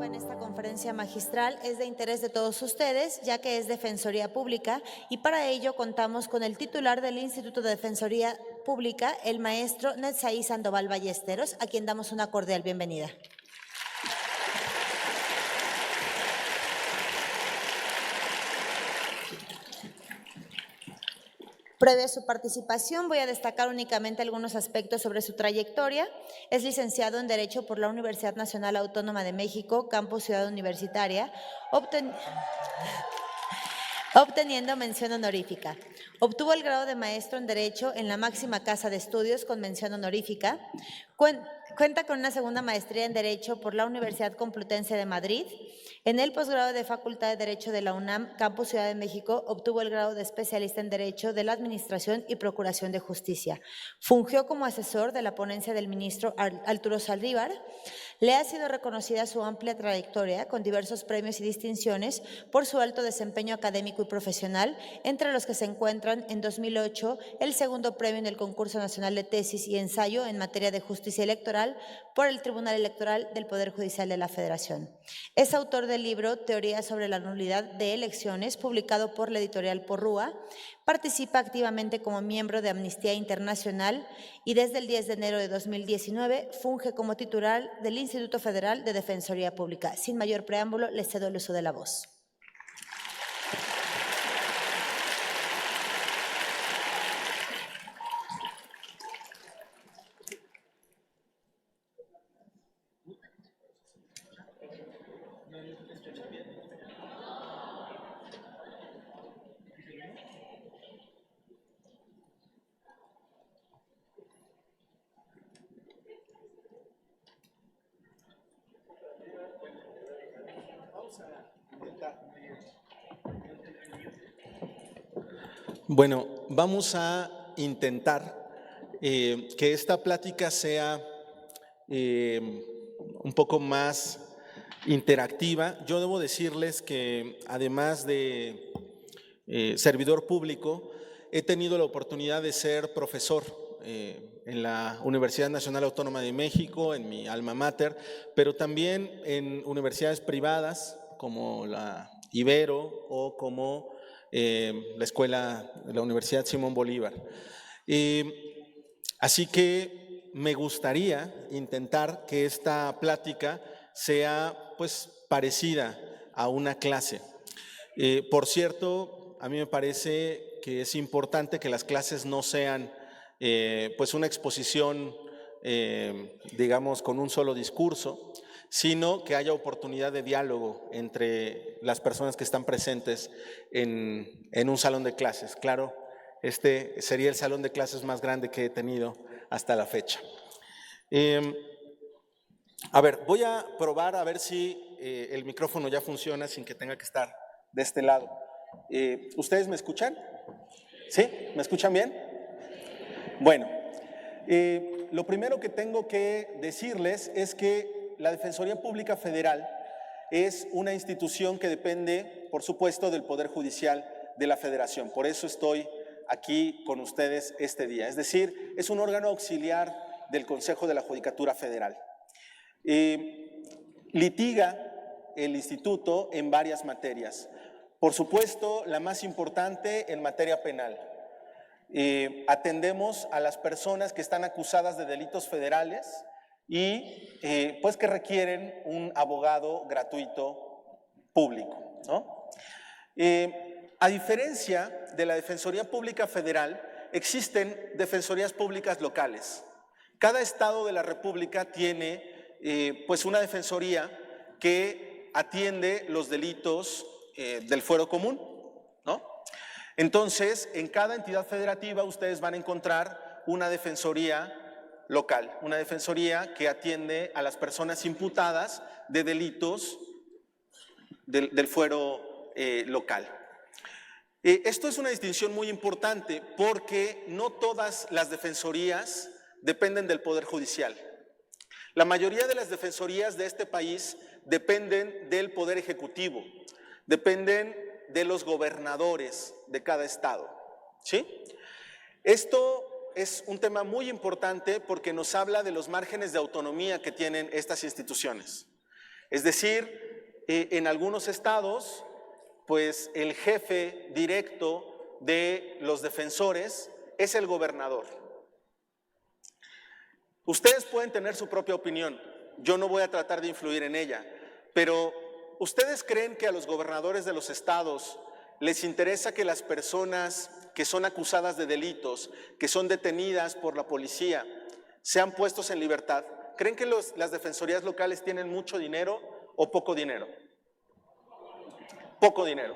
En esta conferencia magistral es de interés de todos ustedes, ya que es Defensoría Pública, y para ello contamos con el titular del Instituto de Defensoría Pública, el maestro Netzaí Sandoval Ballesteros, a quien damos una cordial bienvenida. Previa a su participación, voy a destacar únicamente algunos aspectos sobre su trayectoria. Es licenciado en Derecho por la Universidad Nacional Autónoma de México, Campus Ciudad Universitaria, obteniendo mención honorífica. Obtuvo el grado de maestro en Derecho en la máxima casa de estudios con mención honorífica. Cuenta con una segunda maestría en Derecho por la Universidad Complutense de Madrid. En el posgrado de Facultad de Derecho de la UNAM, Campus Ciudad de México, obtuvo el grado de especialista en Derecho de la Administración y Procuración de Justicia. Fungió como asesor de la ponencia del ministro Arturo Saldívar. Le ha sido reconocida su amplia trayectoria con diversos premios y distinciones por su alto desempeño académico y profesional, entre los que se encuentran en 2008 el segundo premio en el Concurso Nacional de Tesis y Ensayo en materia de justicia electoral por el Tribunal Electoral del Poder Judicial de la Federación. Es autor del libro Teoría sobre la nulidad de elecciones, publicado por la editorial Porrúa. Participa activamente como miembro de Amnistía Internacional y desde el 10 de enero de 2019 funge como titular del Instituto Federal de Defensoría Pública. Sin mayor preámbulo, le cedo el uso de la voz. Bueno, vamos a intentar que esta plática sea un poco más interactiva. Yo debo decirles que además de servidor público, he tenido la oportunidad de ser profesor en la Universidad Nacional Autónoma de México, en mi alma mater, pero también en universidades privadas como la Ibero o como la escuela de la Universidad Simón Bolívar. Así que me gustaría intentar que esta plática sea pues parecida a una clase. Por cierto, a mí me parece que es importante que las clases no sean pues una exposición, digamos, con un solo discurso, sino que haya oportunidad de diálogo entre las personas que están presentes en un salón de clases. Claro, este sería el salón de clases más grande que he tenido hasta la fecha. A ver, voy a probar a ver si el micrófono ya funciona sin que tenga que estar de este lado. ¿Ustedes me escuchan? ¿Sí? ¿Me escuchan bien? Bueno, lo primero que tengo que decirles es que la Defensoría Pública Federal es una institución que depende, por supuesto, del Poder Judicial de la Federación. Por eso estoy aquí con ustedes este día. Es decir, es un órgano auxiliar del Consejo de la Judicatura Federal. Litiga el instituto en varias materias. Por supuesto, la más importante en materia penal. Atendemos a las personas que están acusadas de delitos federales y pues que requieren un abogado gratuito público, ¿no? A diferencia de la Defensoría Pública Federal, existen defensorías públicas locales. Cada estado de la República tiene pues una defensoría que atiende los delitos del fuero común, ¿no? Entonces, en cada entidad federativa ustedes van a encontrar una defensoría local, una defensoría que atiende a las personas imputadas de delitos del fuero local. Esto es una distinción muy importante porque no todas las defensorías dependen del Poder Judicial. La mayoría de las defensorías de este país dependen del Poder Ejecutivo, dependen de los gobernadores de cada estado, ¿sí? Esto es un tema muy importante porque nos habla de los márgenes de autonomía que tienen estas instituciones. Es decir, en algunos estados, pues el jefe directo de los defensores es el gobernador. Ustedes pueden tener su propia opinión, yo no voy a tratar de influir en ella, pero ¿ustedes creen que a los gobernadores de los estados les interesa que las personas que son acusadas de delitos, que son detenidas por la policía, sean puestos en libertad? ¿Creen que las defensorías locales tienen mucho dinero o poco dinero? Poco dinero.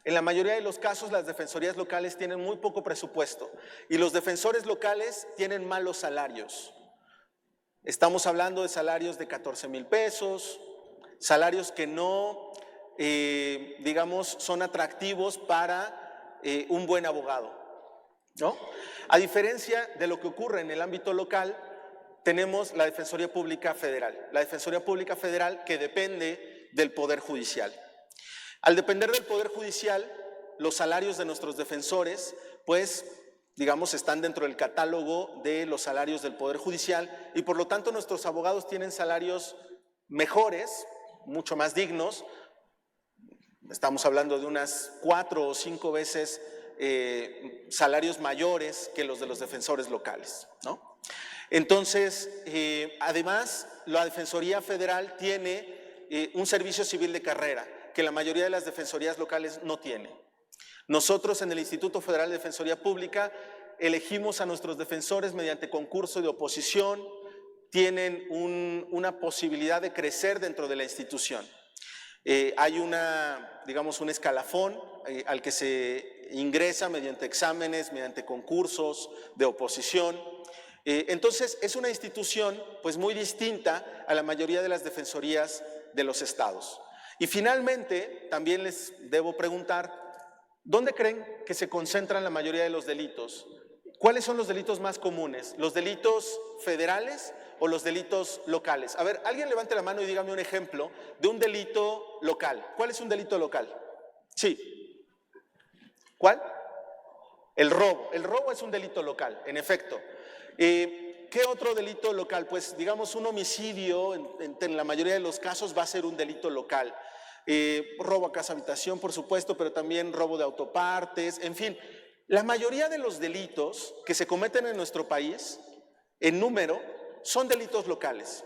En la mayoría de los casos las defensorías locales tienen muy poco presupuesto y los defensores locales tienen malos salarios. Estamos hablando de salarios de 14,000 pesos, salarios que no, digamos, son atractivos para un buen abogado, ¿no? A diferencia de lo que ocurre en el ámbito local, tenemos la Defensoría Pública Federal. La Defensoría Pública Federal que depende del Poder Judicial. Al depender del Poder Judicial, los salarios de nuestros defensores, pues, digamos, están dentro del catálogo de los salarios del Poder Judicial y por lo tanto nuestros abogados tienen salarios mejores, mucho más dignos. Estamos hablando de unas 4 o 5 veces salarios mayores que los de los defensores locales, ¿no? Entonces, además, la Defensoría Federal tiene un servicio civil de carrera que la mayoría de las defensorías locales no tiene. Nosotros en el Instituto Federal de Defensoría Pública elegimos a nuestros defensores mediante concurso de oposición, tienen una posibilidad de crecer dentro de la institución. Hay digamos, un escalafón al que se ingresa mediante exámenes, mediante concursos de oposición. Entonces, es una institución pues muy distinta a la mayoría de las defensorías de los estados. Y finalmente, también les debo preguntar, ¿dónde creen que se concentran la mayoría de los delitos? ¿Cuáles son los delitos más comunes? ¿Los delitos federales o los delitos locales? A ver, alguien levante la mano y dígame un ejemplo de un delito local. ¿Cuál es un delito local? Sí. ¿Cuál? El robo. El robo es un delito local, en efecto. ¿Qué otro delito local? Pues digamos un homicidio, en la mayoría de los casos va a ser un delito local. Robo a casa habitación, por supuesto, pero también robo de autopartes, en fin. La mayoría de los delitos que se cometen en nuestro país, en número, son delitos locales.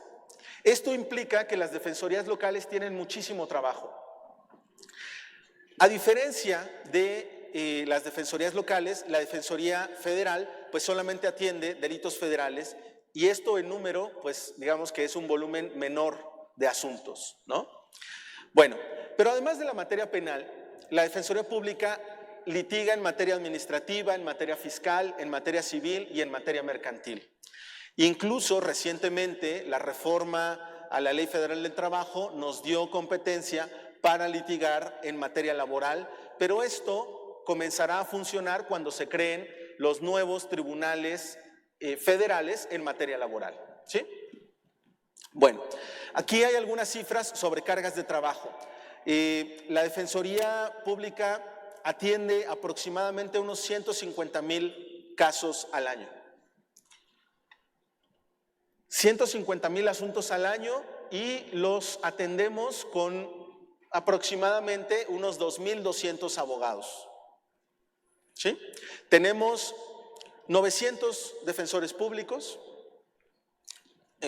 Esto implica que las defensorías locales tienen muchísimo trabajo. A diferencia de las defensorías locales, la Defensoría Federal pues solamente atiende delitos federales y esto en número pues digamos que es un volumen menor de asuntos, ¿no? Bueno, pero además de la materia penal, la Defensoría Pública litiga en materia administrativa, en materia fiscal, en materia civil y en materia mercantil. Incluso recientemente la reforma a la Ley Federal del Trabajo nos dio competencia para litigar en materia laboral, pero esto comenzará a funcionar cuando se creen los nuevos tribunales federales en materia laboral, ¿sí? Bueno, aquí hay algunas cifras sobre cargas de trabajo. La Defensoría Pública atiende aproximadamente unos 150,000 casos al año. 150,000 asuntos al año y los atendemos con aproximadamente unos 2,200 abogados. ¿Sí? Tenemos 900 defensores públicos,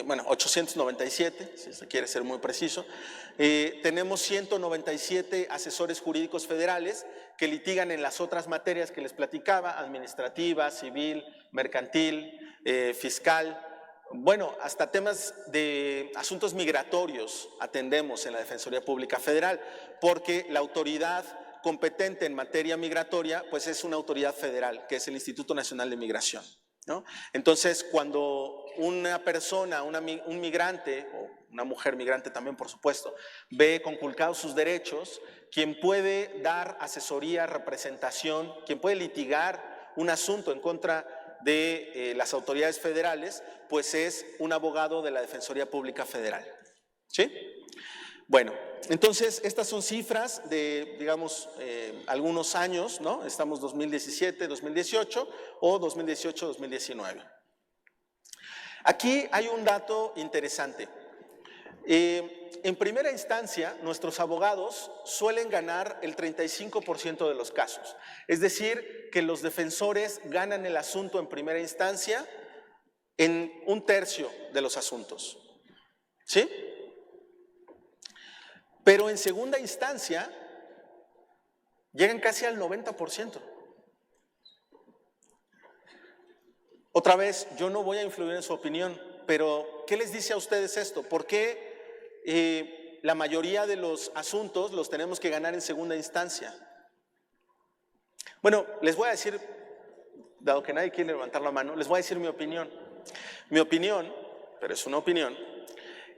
bueno, 897, si se quiere ser muy preciso. Tenemos 197 asesores jurídicos federales que litigan en las otras materias que les platicaba, administrativa, civil, mercantil, fiscal. Bueno, hasta temas de asuntos migratorios atendemos en la Defensoría Pública Federal, porque la autoridad competente en materia migratoria, pues es una autoridad federal, que es el Instituto Nacional de Migración, ¿no? Entonces, cuando una persona, un migrante, o una mujer migrante también, por supuesto, ve conculcados sus derechos, quien puede dar asesoría, representación, quien puede litigar un asunto en contra de las autoridades federales, pues es un abogado de la Defensoría Pública Federal, ¿sí? Bueno, entonces estas son cifras de, digamos, algunos años, ¿no? Estamos 2017, 2018 o 2018, 2019. Aquí hay un dato interesante. en primera instancia, nuestros abogados suelen ganar el 35% de los casos. Es decir, que los defensores ganan el asunto en primera instancia en 1/3 de los asuntos. ¿Sí? Pero en segunda instancia, llegan casi al 90%. Otra vez, yo no voy a influir en su opinión, pero ¿qué les dice a ustedes esto? ¿Por qué la mayoría de los asuntos los tenemos que ganar en segunda instancia? Bueno, les voy a decir, dado que nadie quiere levantar la mano, les voy a decir mi opinión. Mi opinión, pero es una opinión,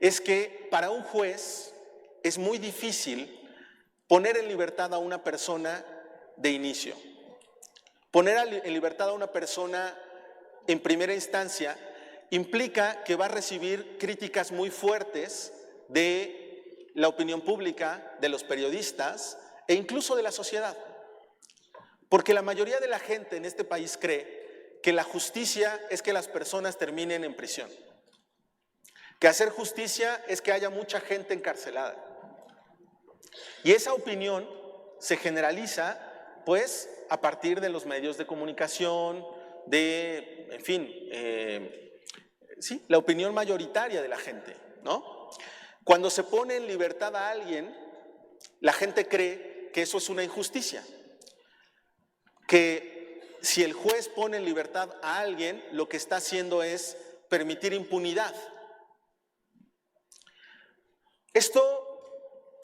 es que para un juez es muy difícil poner en libertad a una persona de inicio. Poner en libertad a una persona en primera instancia implica que va a recibir críticas muy fuertes de la opinión pública, de los periodistas e incluso de la sociedad. Porque la mayoría de la gente en este país cree que la justicia es que las personas terminen en prisión. Que hacer justicia es que haya mucha gente encarcelada. Y esa opinión se generaliza, pues, a partir de los medios de comunicación, de, en fin, sí, la opinión mayoritaria de la gente, ¿no? Cuando se pone en libertad a alguien, la gente cree que eso es una injusticia. Que si el juez pone en libertad a alguien, lo que está haciendo es permitir impunidad. Esto,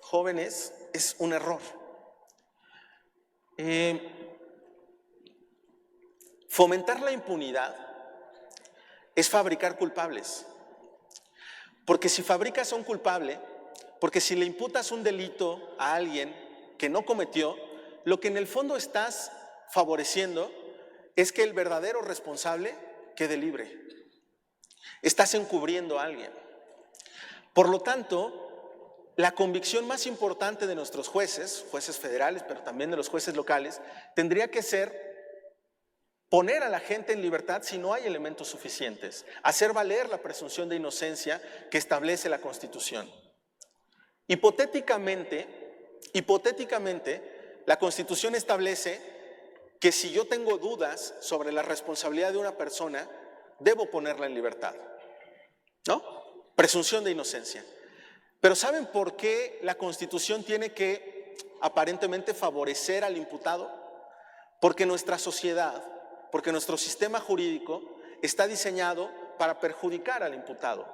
jóvenes, es un error. Fomentar la impunidad es fabricar culpables. Porque si fabricas a un culpable, porque si le imputas un delito a alguien que no cometió, lo que en el fondo estás favoreciendo es que el verdadero responsable quede libre. Estás encubriendo a alguien. Por lo tanto, la convicción más importante de nuestros jueces federales, pero también de los jueces locales, tendría que ser poner a la gente en libertad si no hay elementos suficientes, hacer valer la presunción de inocencia que establece la Constitución. Hipotéticamente, la Constitución establece que si yo tengo dudas sobre la responsabilidad de una persona, debo ponerla en libertad, ¿no? Presunción de inocencia. Pero ¿saben por qué la Constitución tiene que aparentemente favorecer al imputado? Porque nuestra sociedad, porque nuestro sistema jurídico está diseñado para perjudicar al imputado.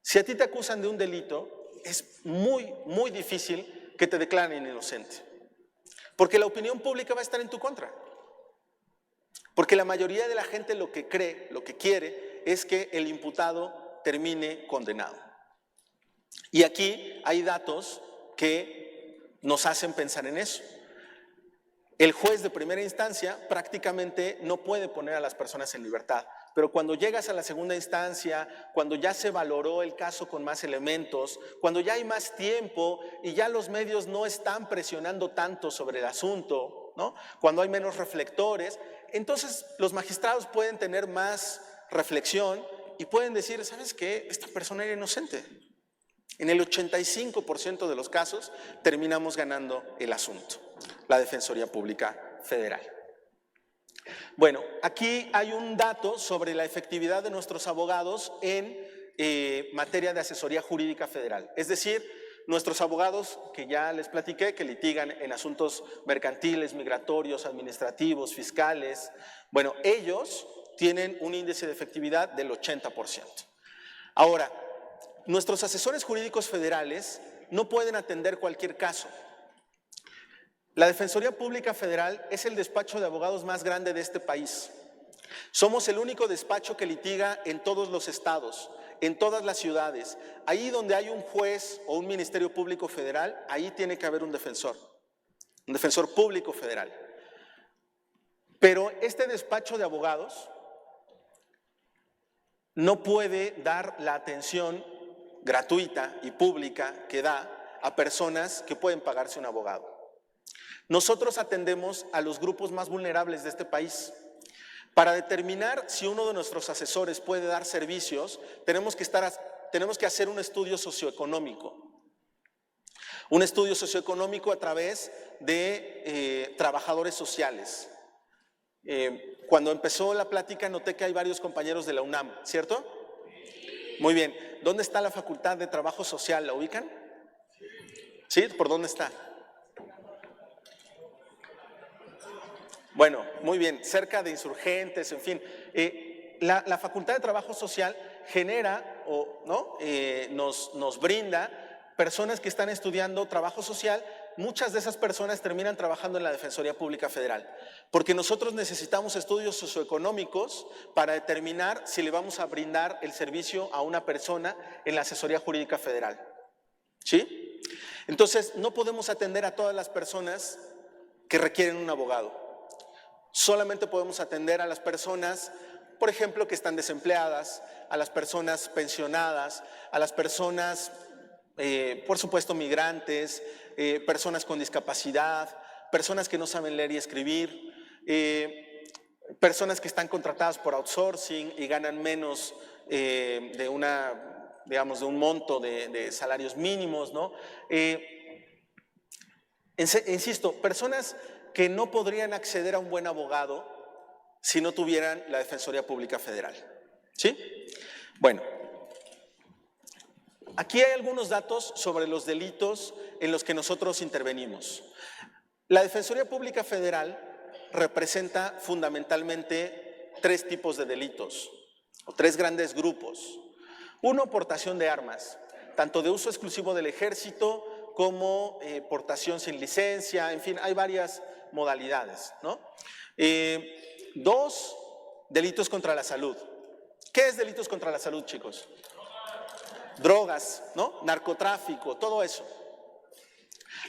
Si a ti te acusan de un delito, es muy, muy difícil que te declaren inocente. Porque la opinión pública va a estar en tu contra. Porque la mayoría de la gente lo que cree, lo que quiere, es que el imputado termine condenado. Y aquí hay datos que nos hacen pensar en eso. El juez de primera instancia prácticamente no puede poner a las personas en libertad, pero cuando llegas a la segunda instancia, cuando ya se valoró el caso con más elementos, cuando ya hay más tiempo y ya los medios no están presionando tanto sobre el asunto, ¿no? Cuando hay menos reflectores, entonces los magistrados pueden tener más reflexión y pueden decir, ¿sabes qué? Esta persona era inocente. En el 85% de los casos terminamos ganando el asunto, la Defensoría Pública Federal. Bueno, aquí hay un dato sobre la efectividad de nuestros abogados en materia de asesoría jurídica federal. Es decir, nuestros abogados, que ya les platiqué, que litigan en asuntos mercantiles, migratorios, administrativos, fiscales, bueno, ellos tienen un índice de efectividad del 80%. Ahora, nuestros asesores jurídicos federales no pueden atender cualquier caso. La Defensoría Pública Federal es el despacho de abogados más grande de este país. Somos el único despacho que litiga en todos los estados, en todas las ciudades. Ahí donde hay un juez o un ministerio público federal, ahí tiene que haber un defensor público federal. Pero este despacho de abogados no puede dar la atención gratuita y pública que da a personas que pueden pagarse un abogado. Nosotros atendemos a los grupos más vulnerables de este país. Para determinar si uno de nuestros asesores puede dar servicios, tenemos que hacer un estudio socioeconómico. Un estudio socioeconómico a través de trabajadores sociales. Cuando empezó la plática noté que hay varios compañeros de la UNAM, ¿cierto? Muy bien. ¿Dónde está la Facultad de Trabajo Social? ¿La ubican? ¿Sí? ¿Por dónde está? Bueno, muy bien, cerca de Insurgentes, en fin. La Facultad de Trabajo Social genera nos brinda personas que están estudiando trabajo social. Muchas de esas personas terminan trabajando en la Defensoría Pública Federal, porque nosotros necesitamos estudios socioeconómicos para determinar si le vamos a brindar el servicio a una persona en la Asesoría Jurídica Federal. ¿Sí? Entonces, no podemos atender a todas las personas que requieren un abogado. Solamente podemos atender a las personas, por ejemplo, que están desempleadas, a las personas pensionadas, a las personas, por supuesto, migrantes, personas con discapacidad, personas que no saben leer y escribir, personas que están contratadas por outsourcing y ganan menos de un monto de salarios mínimos, ¿no? Insisto, personas que no podrían acceder a un buen abogado si no tuvieran la Defensoría Pública Federal. ¿Sí? Bueno, aquí hay algunos datos sobre los delitos en los que nosotros intervenimos. La Defensoría Pública Federal representa fundamentalmente 3 tipos de delitos, o 3 grandes grupos. Uno, portación de armas, tanto de uso exclusivo del ejército como portación sin licencia, en fin, hay varias modalidades, ¿no? 2, delitos contra la salud. ¿Qué es delitos contra la salud, chicos? Drogas, ¿no? Narcotráfico, todo eso.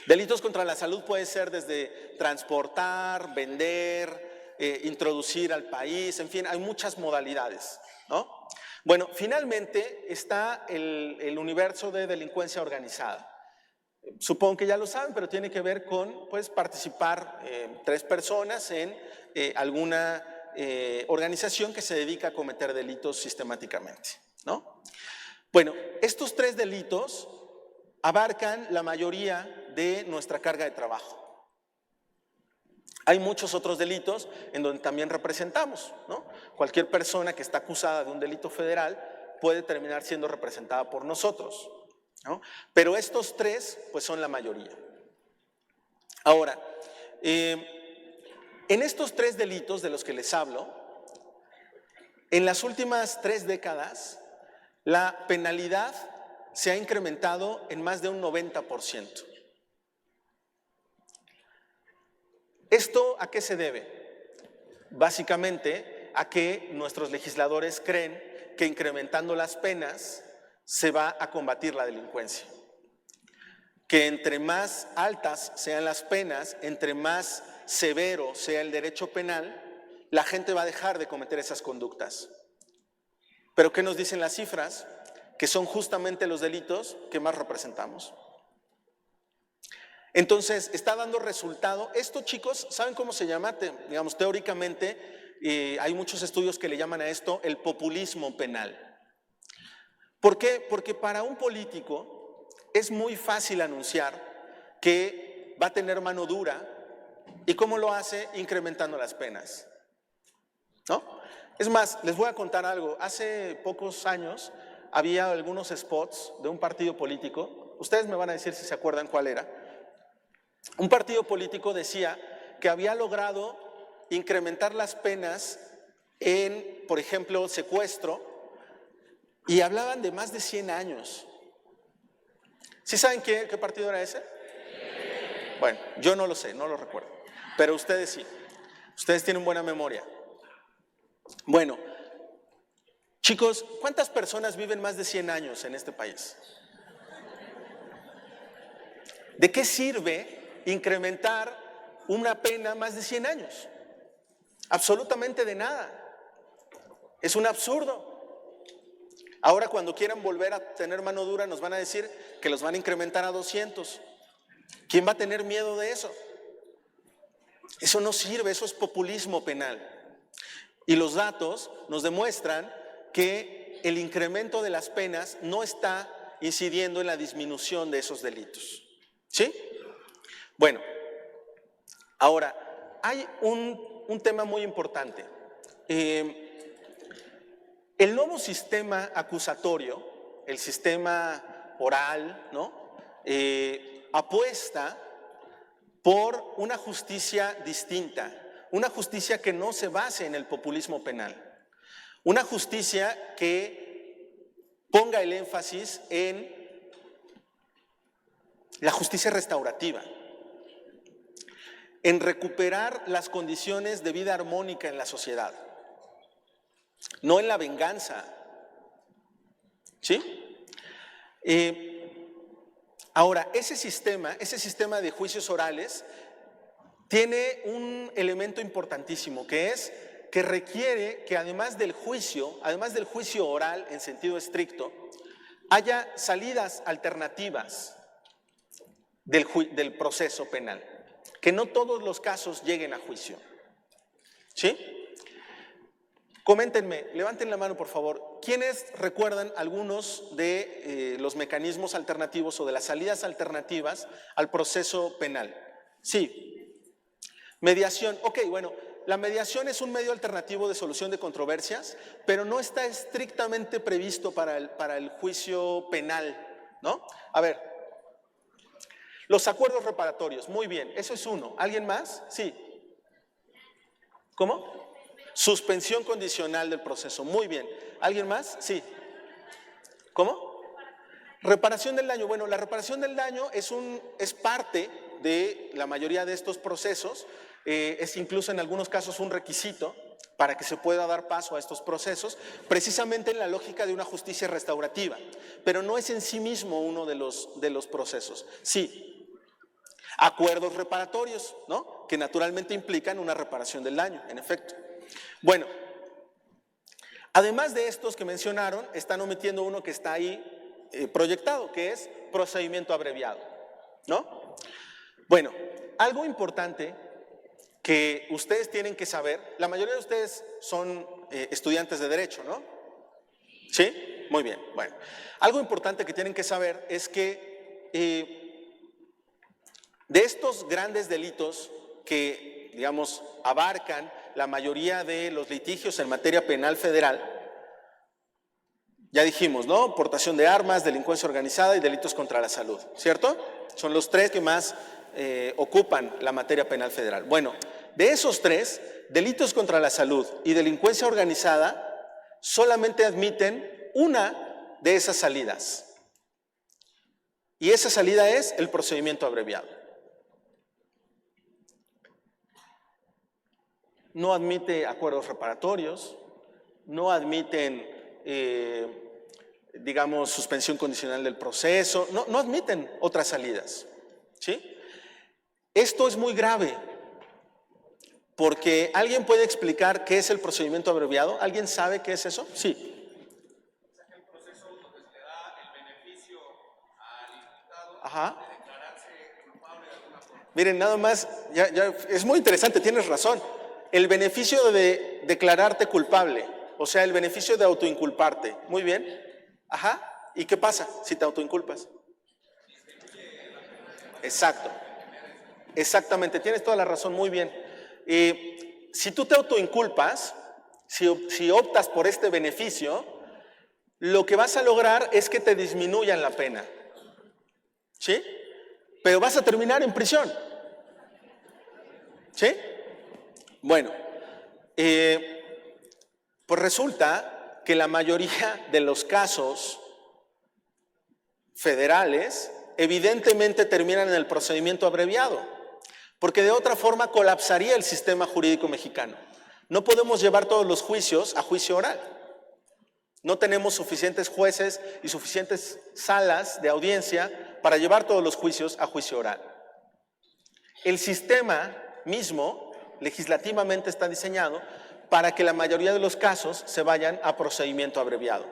Delitos contra la salud puede ser desde transportar, vender, introducir al país, en fin, hay muchas modalidades, ¿no? Bueno, finalmente está el universo de delincuencia organizada. Supongo que ya lo saben, pero tiene que ver con participar 3 personas en alguna organización que se dedica a cometer delitos sistemáticamente, ¿no? Bueno, estos 3 delitos abarcan la mayoría de nuestra carga de trabajo. Hay muchos otros delitos en donde también representamos, ¿no? Cualquier persona que está acusada de un delito federal puede terminar siendo representada por nosotros, ¿no? Pero estos 3, pues, son la mayoría. Ahora, en estos 3 delitos de los que les hablo, en las últimas 3 décadas, la penalidad se ha incrementado en más de un 90%. ¿Esto a qué se debe? Básicamente a que nuestros legisladores creen que incrementando las penas se va a combatir la delincuencia. Que entre más altas sean las penas, entre más severo sea el derecho penal, la gente va a dejar de cometer esas conductas. ¿Pero qué nos dicen las cifras? Que son justamente los delitos que más representamos. Entonces, está dando resultado. Esto, chicos, ¿saben cómo se llama? Digamos, teóricamente, hay muchos estudios que le llaman a esto el populismo penal. ¿Por qué? Porque para un político es muy fácil anunciar que va a tener mano dura. ¿Y cómo lo hace? Incrementando las penas, ¿no? Es más, les voy a contar algo. Hace pocos años había algunos spots de un partido político. Ustedes me van a decir si se acuerdan cuál era. Un partido político decía que había logrado incrementar las penas en, por ejemplo, secuestro, y hablaban de más de 100 años. ¿Sí saben qué partido era ese? Bueno, yo no lo sé, no lo recuerdo, pero ustedes sí. Ustedes tienen buena memoria. Bueno, chicos, ¿cuántas personas viven más de 100 años en este país? ¿De qué sirve incrementar una pena más de 100 años? Absolutamente de nada. Es un absurdo. Ahora, cuando quieran volver a tener mano dura, nos van a decir que los van a incrementar a 200. ¿Quién va a tener miedo de eso? Eso no sirve, eso es populismo penal. Y los datos nos demuestran que el incremento de las penas no está incidiendo en la disminución de esos delitos. ¿Sí? Bueno, ahora, hay un tema muy importante. El nuevo sistema acusatorio, el sistema oral, ¿no? Apuesta por una justicia distinta, una justicia que no se base en el populismo penal, una justicia que ponga el énfasis en la justicia restaurativa, en recuperar las condiciones de vida armónica en la sociedad, no en la venganza. ¿Sí? Ahora, ese sistema de juicios orales tiene un elemento importantísimo, que es que requiere que además del juicio oral en sentido estricto, haya salidas alternativas del proceso penal, que no todos los casos lleguen a juicio. ¿Sí? Coméntenme, levanten la mano por favor, ¿quiénes recuerdan algunos de los mecanismos alternativos o de las salidas alternativas al proceso penal? Sí. Mediación, ok, bueno, la mediación es un medio alternativo de solución de controversias, pero no está estrictamente previsto para el juicio penal, ¿no? A ver, los acuerdos reparatorios, muy bien, eso es uno. ¿Alguien más? Sí. ¿Cómo? Suspensión condicional del proceso, muy bien. ¿Alguien más? Sí. ¿Cómo? Reparación del daño. Bueno, la reparación del daño es parte de la mayoría de estos procesos, es incluso en algunos casos un requisito para que se pueda dar paso a estos procesos, precisamente en la lógica de una justicia restaurativa, pero no es en sí mismo uno de los procesos. Sí, acuerdos reparatorios, ¿no? Que naturalmente implican una reparación del daño, en efecto. Bueno, además de estos que mencionaron, están omitiendo uno que está ahí proyectado, que es procedimiento abreviado, ¿no? Bueno, algo importante que ustedes tienen que saber, la mayoría de ustedes son estudiantes de Derecho, ¿no? ¿Sí? Muy bien, bueno. Algo importante que tienen que saber es que de estos grandes delitos que, digamos, abarcan la mayoría de los litigios en materia penal federal, ya dijimos, ¿no? Portación de armas, delincuencia organizada y delitos contra la salud, ¿cierto? Son los tres que más ocupan la materia penal federal. Bueno, de esos tres, delitos contra la salud y delincuencia organizada solamente admiten una de esas salidas. Y esa salida es el procedimiento abreviado. No admite acuerdos reparatorios, no admiten, digamos, suspensión condicional del proceso, no admiten otras salidas, ¿sí? Esto es muy grave, porque ¿alguien puede explicar qué es el procedimiento abreviado? ¿Alguien sabe qué es eso? Sí. El proceso donde se le da el beneficio al imputado Ajá. de declararse culpable de alguna forma. Miren, nada más, ya es muy interesante, tienes razón. El beneficio de declararte culpable, o sea, el beneficio de autoinculparte. Muy bien. Ajá. ¿Y qué pasa si te autoinculpas? Exacto. Exactamente, tienes toda la razón, muy bien. Si tú te autoinculpas, si optas por este beneficio, lo que vas a lograr es que te disminuyan la pena. ¿Sí? Pero vas a terminar en prisión. ¿Sí? Bueno, pues resulta que la mayoría de los casos federales evidentemente terminan en el procedimiento abreviado, porque de otra forma colapsaría el sistema jurídico mexicano. No podemos llevar todos los juicios a juicio oral. No tenemos suficientes jueces y suficientes salas de audiencia para llevar todos los juicios a juicio oral. El sistema mismo, legislativamente, está diseñado para que la mayoría de los casos se vayan a procedimiento abreviado.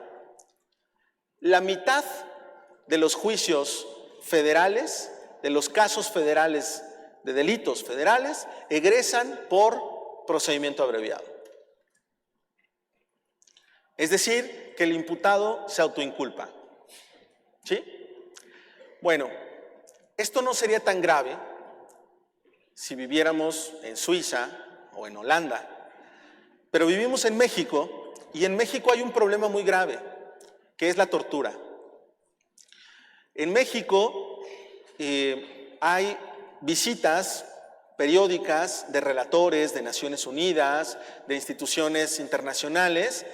La mitad de los juicios federales, de los casos federales, de delitos federales, egresan por procedimiento abreviado. Es decir, que el imputado se autoinculpa. ¿Sí? Bueno, Esto no sería tan grave si viviéramos en Suiza o en Holanda, pero vivimos en México y en México hay un problema muy grave, que es la tortura. En México hay visitas periódicas de relatores de Naciones Unidas, de instituciones internacionales,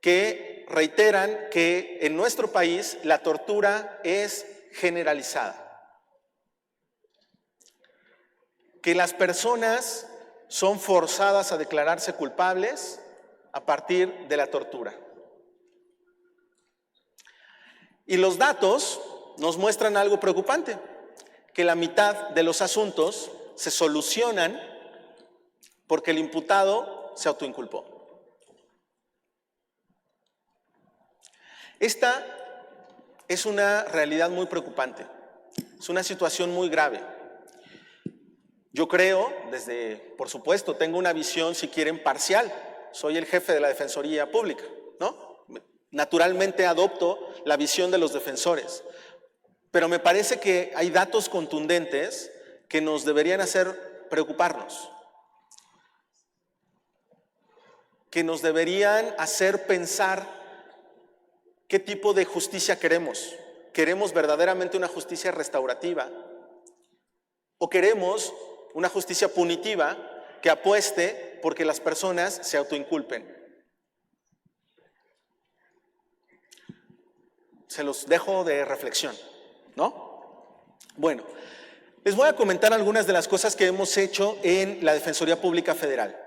que reiteran que en nuestro país la tortura es generalizada. Que las personas son forzadas a declararse culpables a partir de la tortura. Y los datos nos muestran algo preocupante, que la mitad de los asuntos se solucionan porque el imputado se autoinculpó. Esta es una realidad muy preocupante, es una situación muy grave. Yo creo, por supuesto, tengo una visión, si quieren, parcial. Soy el jefe de la Defensoría Pública, ¿no? Naturalmente adopto la visión de los defensores, pero me parece que hay datos contundentes que nos deberían hacer preocuparnos, que nos deberían hacer pensar qué tipo de justicia queremos. ¿Queremos verdaderamente una justicia restaurativa? ¿O queremos una justicia punitiva que apueste porque las personas se autoinculpen? Se los dejo de reflexión, ¿no? Bueno, les voy a comentar algunas de las cosas que hemos hecho en la Defensoría Pública Federal.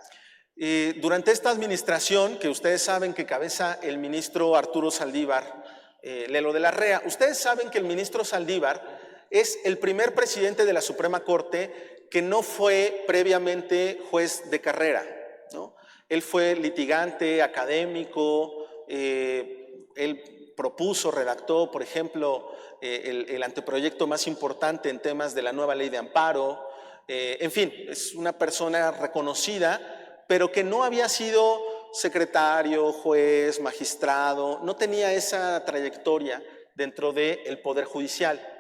Durante esta administración, que ustedes saben que cabeza el ministro Arturo Saldívar Lelo de la Rea, ustedes saben que el ministro Saldívar es el primer presidente de la Suprema Corte que no fue previamente juez de carrera, ¿no? Él fue litigante, académico, él propuso, redactó, por ejemplo, el anteproyecto más importante en temas de la nueva ley de amparo. En fin, es una persona reconocida, pero que no había sido secretario, juez, magistrado, no tenía esa trayectoria dentro del Poder Judicial.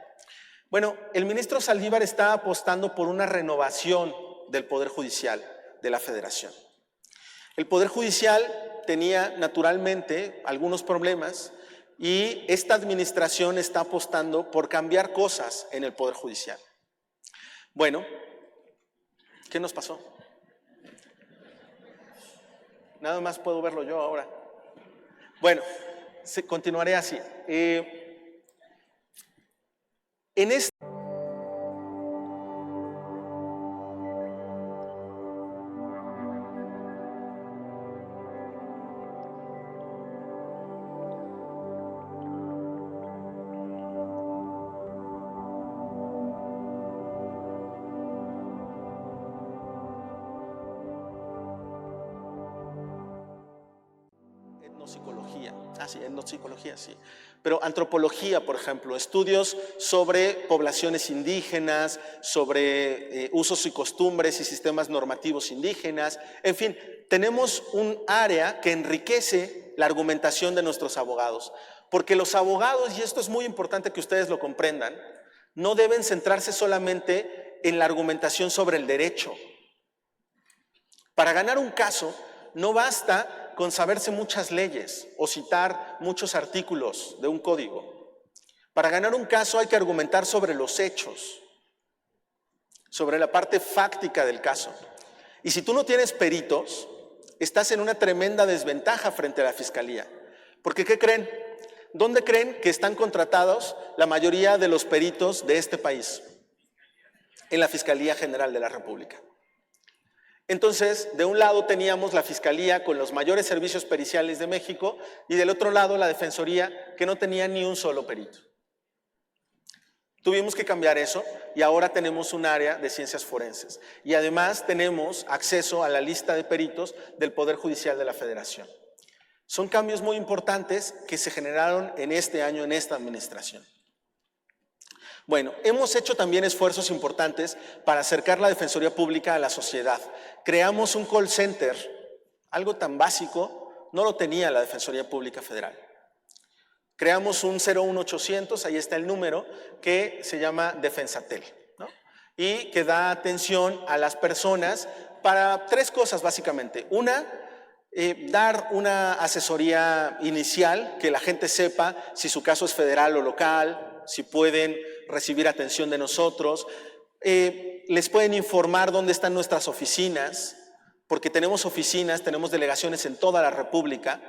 Bueno, el ministro Saldívar está apostando por una renovación del Poder Judicial de la Federación. El Poder Judicial tenía naturalmente algunos problemas y esta administración está apostando por cambiar cosas en el Poder Judicial. Bueno, ¿qué nos pasó? Nada más puedo verlo yo ahora. Bueno, continuaré así. En este etnopsicología, sí. Pero antropología, por ejemplo, estudios sobre poblaciones indígenas, sobre usos y costumbres y sistemas normativos indígenas. En fin, tenemos un área que enriquece la argumentación de nuestros abogados. Porque los abogados, y esto es muy importante que ustedes lo comprendan, no deben centrarse solamente en la argumentación sobre el derecho. Para ganar un caso, no basta con saberse muchas leyes o citar muchos artículos de un código. Para ganar un caso hay que argumentar sobre los hechos, sobre la parte fáctica del caso. Y si tú no tienes peritos, estás en una tremenda desventaja frente a la Fiscalía. Porque ¿qué creen? ¿Dónde creen que están contratados la mayoría de los peritos de este país? En la Fiscalía General de la República. Entonces, de un lado teníamos la Fiscalía con los mayores servicios periciales de México y del otro lado la Defensoría que no tenía ni un solo perito. Tuvimos que cambiar eso y ahora tenemos un área de ciencias forenses. Y además tenemos acceso a la lista de peritos del Poder Judicial de la Federación. Son cambios muy importantes que se generaron en este año, en esta administración. Bueno, hemos hecho también esfuerzos importantes para acercar la Defensoría Pública a la sociedad. Creamos un call center, algo tan básico, no lo tenía la Defensoría Pública Federal. creamos un 01800, ahí está el número, que se llama Defensatel, ¿no? Y que da atención a las personas para 3 cosas básicamente. Una, dar una asesoría inicial, que la gente sepa si su caso es federal o local, si pueden recibir atención de nosotros. Les pueden informar dónde están nuestras oficinas, porque tenemos oficinas, tenemos delegaciones en toda la República,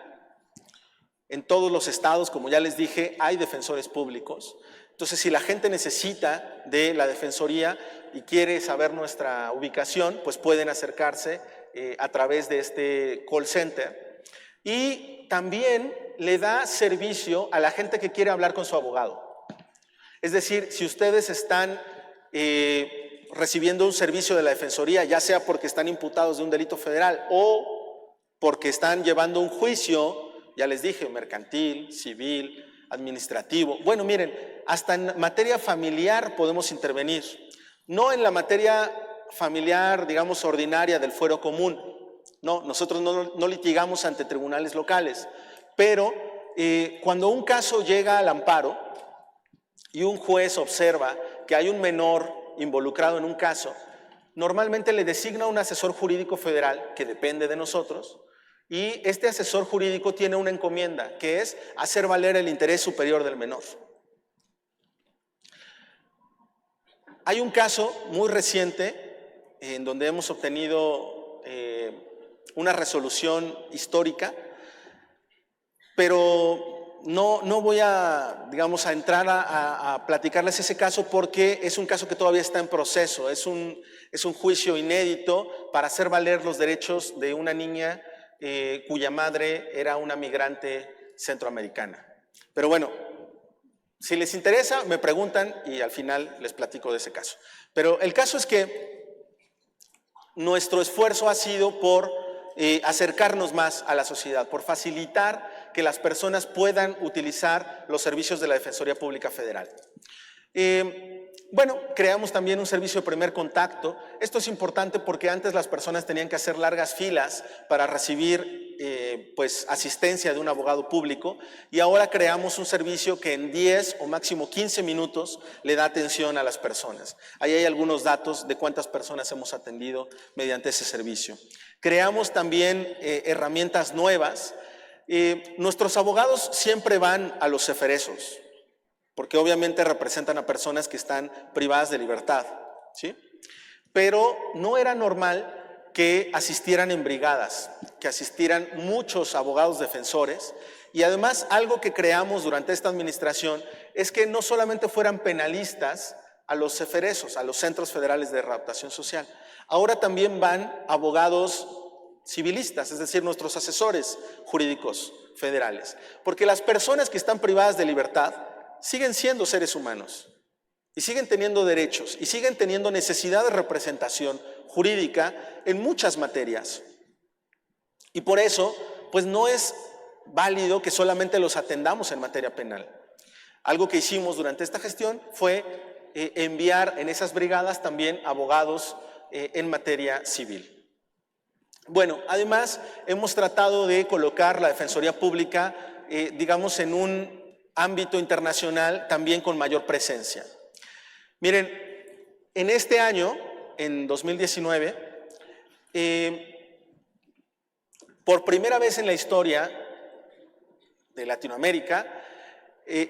en todos los estados, como ya les dije, hay defensores públicos. Entonces, si la gente necesita de la defensoría y quiere saber nuestra ubicación, pues pueden acercarse a través de este call center. Y también le da servicio a la gente que quiere hablar con su abogado. Es decir, si ustedes están recibiendo un servicio de la defensoría, ya sea porque están imputados de un delito federal o porque están llevando un juicio, ya les dije, mercantil, civil, administrativo. Bueno, miren, hasta en materia familiar podemos intervenir. No en la materia familiar, digamos, ordinaria del fuero común. No, nosotros no litigamos ante tribunales locales. Pero cuando un caso llega al amparo y un juez observa que hay un menor involucrado en un caso, normalmente le designa un asesor jurídico federal que depende de nosotros. Y este asesor jurídico tiene una encomienda, que es hacer valer el interés superior del menor. Hay un caso muy reciente en donde hemos obtenido una resolución histórica, pero no voy a, digamos, a entrar a platicarles ese caso porque es un caso que todavía está en proceso. Es un juicio inédito para hacer valer los derechos de una niña cuya madre era una migrante centroamericana. Pero bueno, si les interesa, me preguntan y al final les platico de ese caso. Pero el caso es que nuestro esfuerzo ha sido por acercarnos más a la sociedad, por facilitar que las personas puedan utilizar los servicios de la Defensoría Pública Federal. Bueno, creamos también un servicio de primer contacto. Esto es importante porque antes las personas tenían que hacer largas filas para recibir pues, asistencia de un abogado público, y ahora creamos un servicio que en 10 o máximo 15 minutos le da atención a las personas. Ahí hay algunos datos de cuántas personas hemos atendido mediante ese servicio. Creamos también herramientas nuevas. Nuestros abogados siempre van a los ceferesos, porque obviamente representan a personas que están privadas de libertad, ¿sí? Pero no era normal que asistieran en brigadas, que asistieran muchos abogados defensores, y además algo que creamos durante esta administración es que no solamente fueran penalistas a los ceferesos, a los centros federales de readaptación social, ahora también van abogados civilistas, es decir, nuestros asesores jurídicos federales, porque las personas que están privadas de libertad siguen siendo seres humanos y siguen teniendo derechos y siguen teniendo necesidad de representación jurídica en muchas materias. Y por eso, pues no es válido que solamente los atendamos en materia penal. Algo que hicimos durante esta gestión fue enviar en esas brigadas también abogados en materia civil. Bueno, además hemos tratado de colocar la Defensoría Pública, digamos, en un ámbito internacional también con mayor presencia. Miren, en este año, en 2019, por primera vez en la historia de Latinoamérica,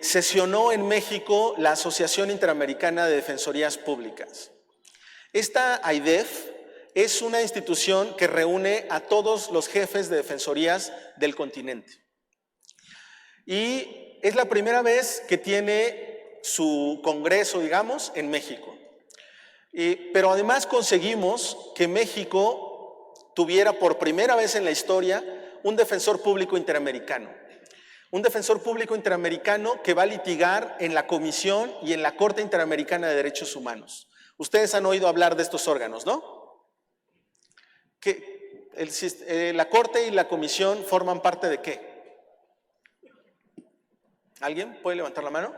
sesionó en México la Asociación Interamericana de Defensorías Públicas. Esta AIDEF es una institución que reúne a todos los jefes de defensorías del continente. Y es la primera vez que tiene su congreso, digamos, en México. Pero además conseguimos que México tuviera por primera vez en la historia un defensor público interamericano. Un defensor público interamericano que va a litigar en la Comisión y en la Corte Interamericana de Derechos Humanos. Ustedes han oído hablar de estos órganos, ¿no? ¿La Corte y la Comisión forman parte de qué? ¿Alguien puede levantar la mano?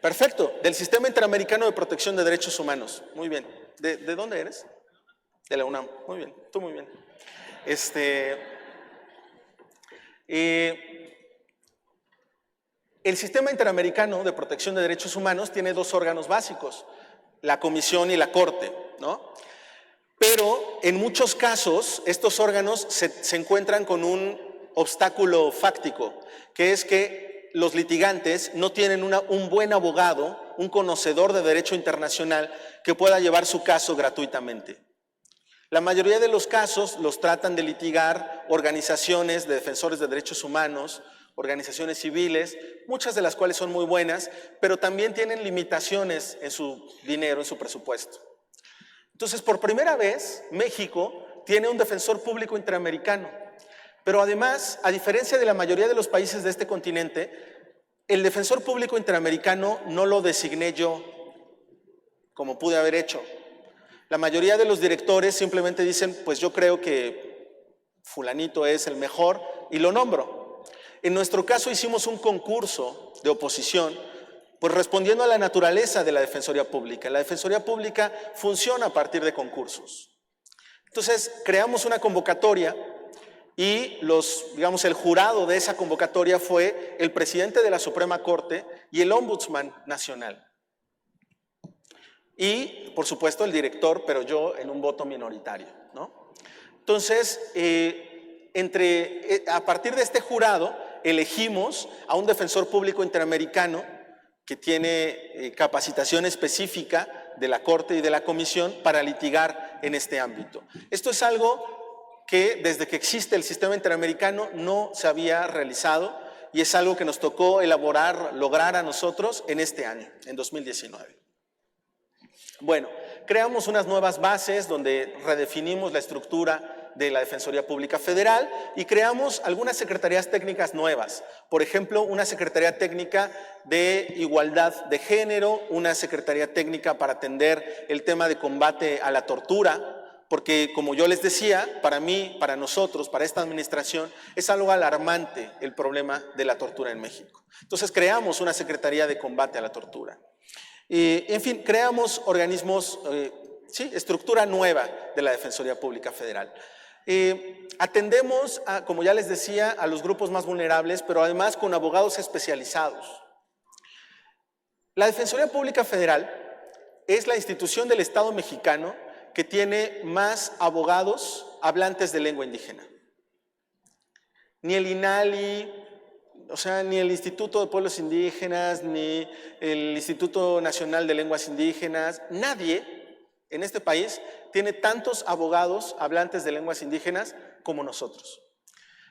Perfecto, del Sistema Interamericano de Protección de Derechos Humanos. Muy bien. ¿De dónde eres? De la UNAM. Muy bien, tú muy bien. El Sistema Interamericano de Protección de Derechos Humanos tiene dos órganos básicos, la Comisión y la Corte, ¿no? Pero en muchos casos estos órganos se encuentran con un obstáculo fáctico, que es que los litigantes no tienen un buen abogado, un conocedor de derecho internacional que pueda llevar su caso gratuitamente. La mayoría de los casos los tratan de litigar organizaciones de defensores de derechos humanos, organizaciones civiles, muchas de las cuales son muy buenas, pero también tienen limitaciones en su dinero, en su presupuesto. Entonces, por primera vez, México tiene un defensor público interamericano, pero además, a diferencia de la mayoría de los países de este continente, el defensor público interamericano no lo designé yo, como pude haber hecho. La mayoría de los directores simplemente dicen, pues yo creo que fulanito es el mejor y lo nombro. En nuestro caso hicimos un concurso de oposición, pues respondiendo a la naturaleza de la Defensoría Pública. La Defensoría Pública funciona a partir de concursos. Entonces, creamos una convocatoria y el jurado de esa convocatoria fue el presidente de la Suprema Corte y el Ombudsman Nacional. Y, por supuesto, el director, pero yo en un voto minoritario, ¿no? Entonces, a partir de este jurado, elegimos a un defensor público interamericano que tiene capacitación específica de la Corte y de la Comisión para litigar en este ámbito. Esto es algo que desde que existe el sistema interamericano no se había realizado y es algo que nos tocó lograr a nosotros en este año, en 2019. Bueno, creamos unas nuevas bases donde redefinimos la estructura de la Defensoría Pública Federal y creamos algunas secretarías técnicas nuevas. Por ejemplo, una Secretaría Técnica de Igualdad de Género, una Secretaría Técnica para atender el tema de combate a la tortura, porque como yo les decía, para mí, para nosotros, para esta administración, es algo alarmante el problema de la tortura en México. Entonces creamos una Secretaría de Combate a la Tortura. En fin, creamos organismos, estructura nueva de la Defensoría Pública Federal. Atendemos, como ya les decía, a los grupos más vulnerables, pero además con abogados especializados. La Defensoría Pública Federal es la institución del Estado mexicano que tiene más abogados hablantes de lengua indígena. Ni el INALI, ni el Instituto de Pueblos Indígenas, ni el Instituto Nacional de Lenguas Indígenas, nadie en este país tiene tantos abogados hablantes de lenguas indígenas como nosotros.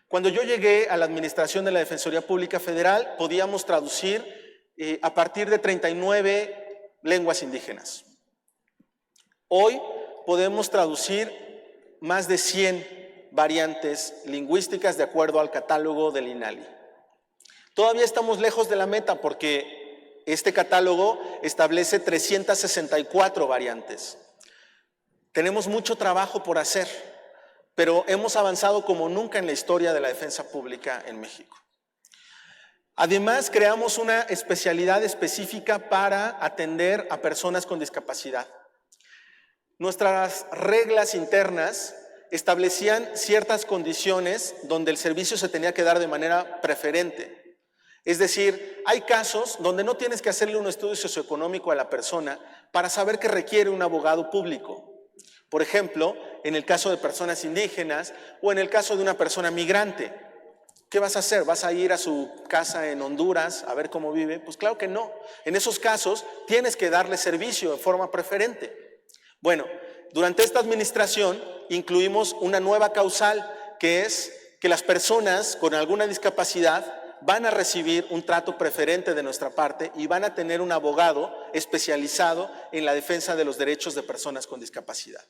Cuando yo llegué a la administración de la Defensoría Pública Federal, podíamos traducir a partir de 39 lenguas indígenas. Hoy podemos traducir más de 100 variantes lingüísticas de acuerdo al catálogo del INALI. Todavía estamos lejos de la meta porque este catálogo establece 364 variantes. Tenemos mucho trabajo por hacer, pero hemos avanzado como nunca en la historia de la defensa pública en México. Además, creamos una especialidad específica para atender a personas con discapacidad. Nuestras reglas internas establecían ciertas condiciones donde el servicio se tenía que dar de manera preferente. Es decir, hay casos donde no tienes que hacerle un estudio socioeconómico a la persona para saber que requiere un abogado público. Por ejemplo, en el caso de personas indígenas o en el caso de una persona migrante. ¿Qué vas a hacer? ¿Vas a ir a su casa en Honduras a ver cómo vive? Pues claro que no. En esos casos tienes que darle servicio de forma preferente. Bueno, durante esta administración incluimos una nueva causal que es que las personas con alguna discapacidad van a recibir un trato preferente de nuestra parte y van a tener un abogado especializado en la defensa de los derechos de personas con discapacidad.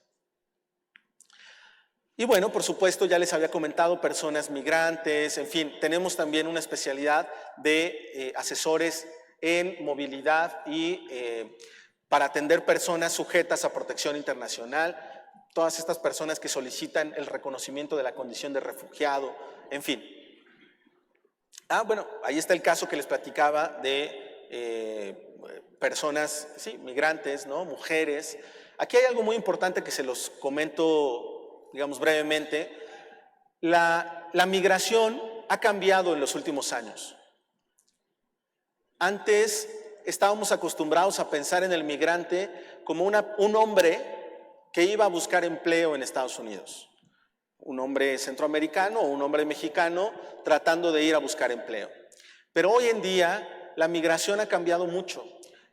Y bueno, por supuesto, ya les había comentado, personas migrantes, en fin, tenemos también una especialidad de asesores en movilidad y para atender personas sujetas a protección internacional, todas estas personas que solicitan el reconocimiento de la condición de refugiado, en fin. Bueno, ahí está el caso que les platicaba de personas, migrantes, ¿no? Mujeres. Aquí hay algo muy importante que se los comento, digamos brevemente. La migración ha cambiado en los últimos años. Antes estábamos acostumbrados a pensar en el migrante como un hombre que iba a buscar empleo en Estados Unidos. Un hombre centroamericano o un hombre mexicano tratando de ir a buscar empleo. Pero hoy en día la migración ha cambiado mucho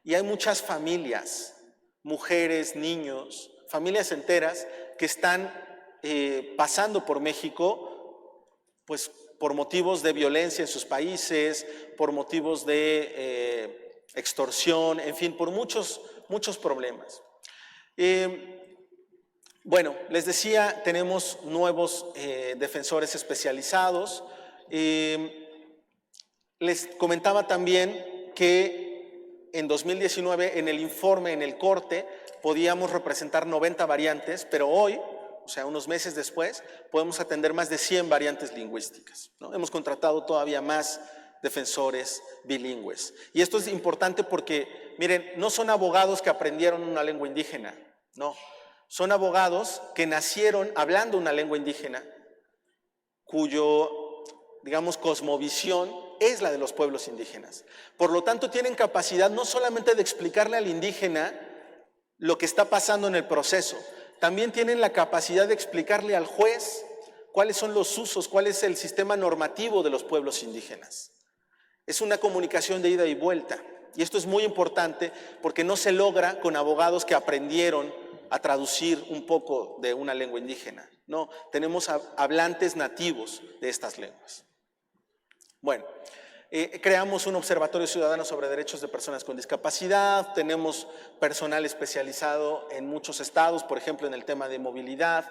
y hay muchas familias, mujeres, niños, familias enteras que están pasando por México, pues por motivos de violencia en sus países, por motivos de extorsión, en fin, por muchos problemas. Bueno, les decía, tenemos nuevos defensores especializados. Les comentaba también que en 2019, en el informe, en el corte, podíamos representar 90 variantes, pero hoy, o sea, unos meses después, podemos atender más de 100 variantes lingüísticas, ¿no? Hemos contratado todavía más defensores bilingües. Y esto es importante porque, miren, no son abogados que aprendieron una lengua indígena, no. Son abogados que nacieron hablando una lengua indígena, cuyo, digamos, cosmovisión es la de los pueblos indígenas. Por lo tanto, tienen capacidad no solamente de explicarle al indígena lo que está pasando en el proceso, también tienen la capacidad de explicarle al juez cuáles son los usos, cuál es el sistema normativo de los pueblos indígenas. Es una comunicación de ida y vuelta. Y esto es muy importante porque no se logra con abogados que aprendieron a traducir un poco de una lengua indígena. No, tenemos hablantes nativos de estas lenguas. Bueno, creamos un observatorio ciudadano sobre derechos de personas con discapacidad, tenemos personal especializado en muchos estados, por ejemplo, en el tema de movilidad.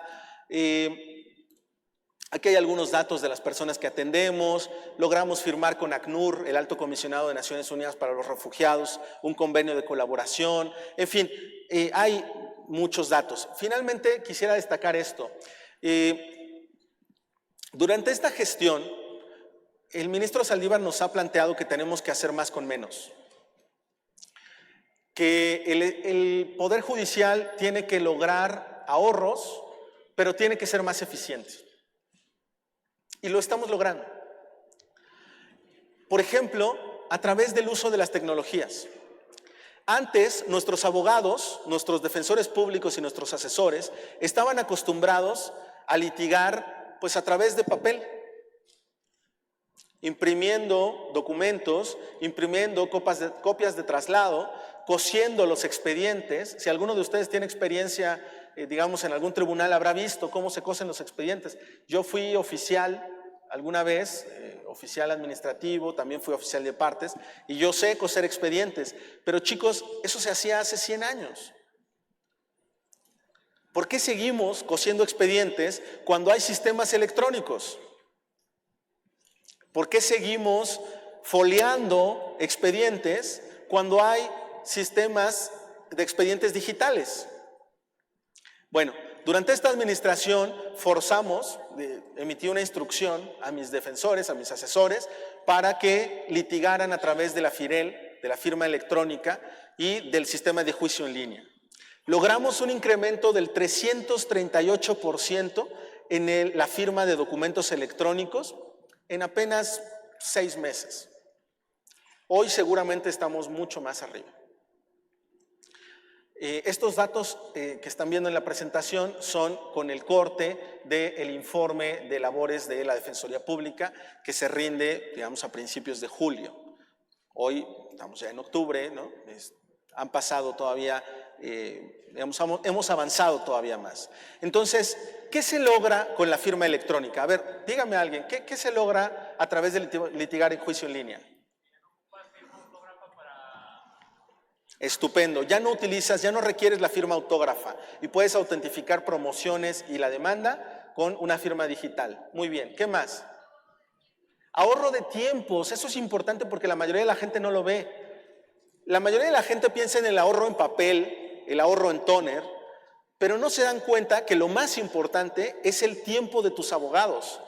Aquí hay algunos datos de las personas que atendemos. Logramos firmar con ACNUR, el Alto Comisionado de Naciones Unidas para los Refugiados, un convenio de colaboración. En fin, hay muchos datos. Finalmente, quisiera destacar esto. Durante esta gestión, el ministro Saldívar nos ha planteado que tenemos que hacer más con menos. Que el Poder Judicial tiene que lograr ahorros, pero tiene que ser más eficiente. Y lo estamos logrando. Por ejemplo, a través del uso de las tecnologías. Antes, nuestros abogados, nuestros defensores públicos y nuestros asesores estaban acostumbrados a litigar pues, a través de papel, imprimiendo documentos, imprimiendo copias de traslado, cosiendo los expedientes. Si alguno de ustedes tiene experiencia, digamos, en algún tribunal, habrá visto cómo se cosen los expedientes. Yo fui oficial alguna vez, oficial administrativo, también fui oficial de partes, y yo sé coser expedientes. Pero chicos, eso se hacía hace 100 años. ¿Por qué seguimos cosiendo expedientes cuando hay sistemas electrónicos? ¿Por qué seguimos foliando expedientes cuando hay sistemas de expedientes digitales? Bueno, durante esta administración emití una instrucción a mis defensores, a mis asesores, para que litigaran a través de la FIREL, de la firma electrónica y del sistema de juicio en línea. Logramos un incremento del 338% en la firma de documentos electrónicos en apenas 6 meses. Hoy seguramente estamos mucho más arriba. Estos datos que están viendo en la presentación son con el corte del informe de labores de la Defensoría Pública que se rinde, digamos, a principios de julio. Hoy estamos ya en octubre, ¿no? Han pasado todavía, hemos avanzado todavía más. Entonces, ¿qué se logra con la firma electrónica? A ver, dígame a alguien, ¿qué se logra a través de litigar en juicio en línea? Estupendo, ya no requieres la firma autógrafa y puedes autentificar promociones y la demanda con una firma digital. Muy bien, ¿qué más? Ahorro de tiempos, eso es importante porque la mayoría de la gente no lo ve. La mayoría de la gente piensa en el ahorro en papel, el ahorro en tóner, pero no se dan cuenta que lo más importante es el tiempo de tus abogados.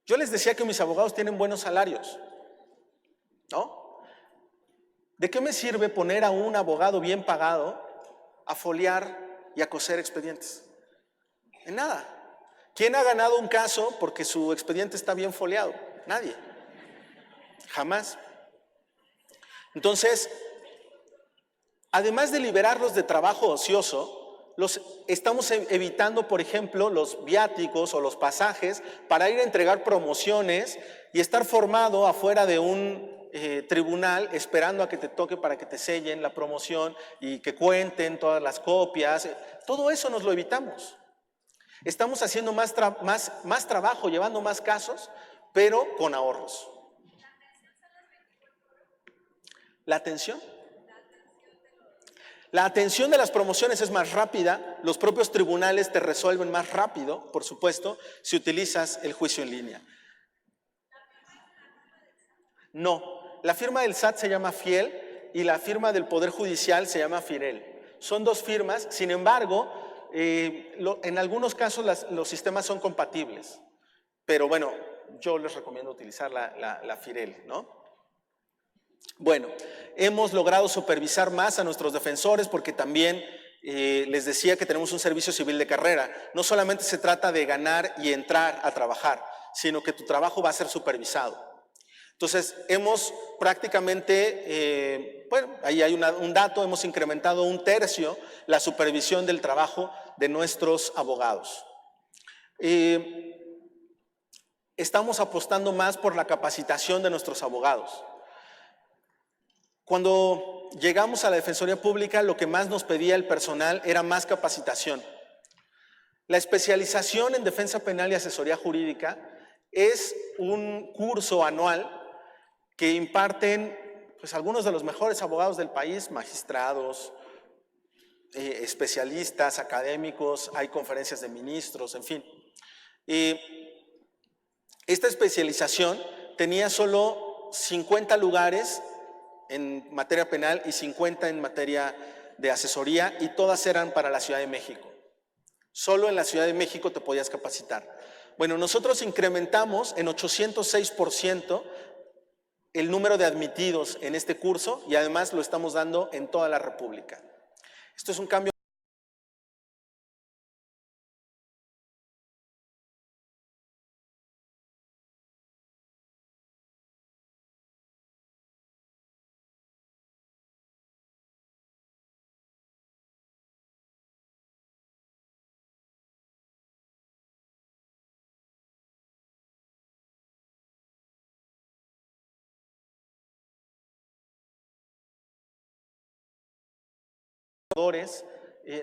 Yo les decía que mis abogados tienen buenos salarios, ¿no? ¿De qué me sirve poner a un abogado bien pagado a foliar y a coser expedientes? En nada. ¿Quién ha ganado un caso porque su expediente está bien foliado? Nadie. Jamás. Entonces, además de liberarlos de trabajo ocioso, los estamos evitando, por ejemplo, los viáticos o los pasajes para ir a entregar promociones y estar formado afuera de un tribunal esperando a que te toque para que te sellen la promoción y que cuenten todas las copias. Todo eso nos lo evitamos. Estamos haciendo más trabajo, llevando más casos, pero con ahorros. ¿La atención? La atención de las promociones es más rápida, los propios tribunales te resuelven más rápido, por supuesto, si utilizas el juicio en línea. No, la firma del SAT se llama Fiel y la firma del Poder Judicial se llama Firel. Son dos firmas, sin embargo, en algunos casos los sistemas son compatibles, pero bueno, yo les recomiendo utilizar la Firel, ¿no? Bueno, hemos logrado supervisar más a nuestros defensores porque también les decía que tenemos un servicio civil de carrera. No solamente se trata de ganar y entrar a trabajar, sino que tu trabajo va a ser supervisado. Entonces, hemos prácticamente, bueno, ahí hay un dato, hemos incrementado 1/3 la supervisión del trabajo de nuestros abogados. Estamos apostando más por la capacitación de nuestros abogados. Cuando llegamos a la Defensoría Pública, lo que más nos pedía el personal era más capacitación. La especialización en defensa penal y asesoría jurídica es un curso anual que imparten pues, algunos de los mejores abogados del país, magistrados, especialistas, académicos, hay conferencias de ministros, en fin. Esta especialización tenía solo 50 lugares en materia penal y 50 en materia de asesoría y todas eran para la Ciudad de México. Solo en la Ciudad de México te podías capacitar. Bueno, nosotros incrementamos en 806% el número de admitidos en este curso y además lo estamos dando en toda la República. Esto es un cambio.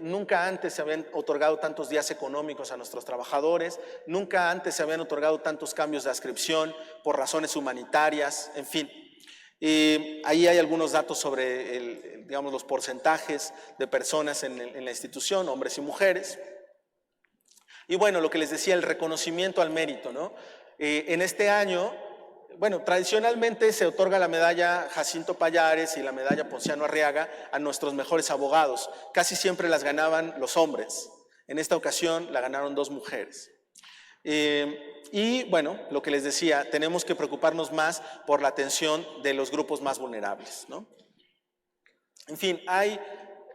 Nunca antes se habían otorgado tantos días económicos a nuestros trabajadores, nunca antes se habían otorgado tantos cambios de adscripción por razones humanitarias, en fin. Ahí hay algunos datos sobre digamos, los porcentajes de personas en la institución, hombres y mujeres. Y bueno, lo que les decía, el reconocimiento al mérito, ¿no? En este año, bueno, tradicionalmente se otorga la medalla Jacinto Pallares y la medalla Ponciano Arriaga a nuestros mejores abogados. Casi siempre las ganaban los hombres. En esta ocasión la ganaron 2 mujeres. Y bueno, lo que les decía, tenemos que preocuparnos más por la atención de los grupos más vulnerables, ¿no? En fin, hay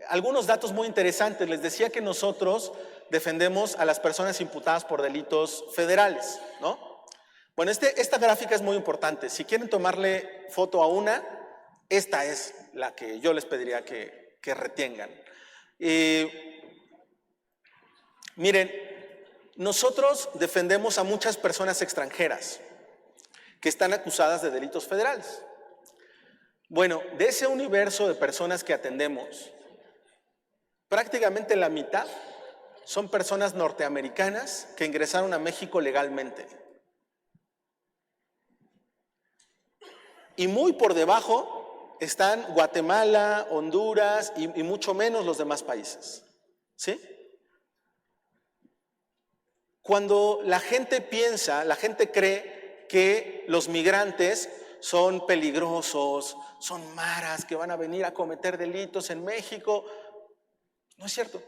algunos datos muy interesantes. Les decía que nosotros defendemos a las personas imputadas por delitos federales, ¿no? Bueno, esta gráfica es muy importante. Si quieren tomarle foto a una, esta es la que yo les pediría que retengan. Miren, nosotros defendemos a muchas personas extranjeras que están acusadas de delitos federales. Bueno, de ese universo de personas que atendemos, prácticamente la mitad son personas norteamericanas que ingresaron a México legalmente. Y muy por debajo están Guatemala, Honduras y mucho menos los demás países. ¿Sí? Cuando la gente piensa, la gente cree que los migrantes son peligrosos, son maras que van a venir a cometer delitos en México, no es cierto.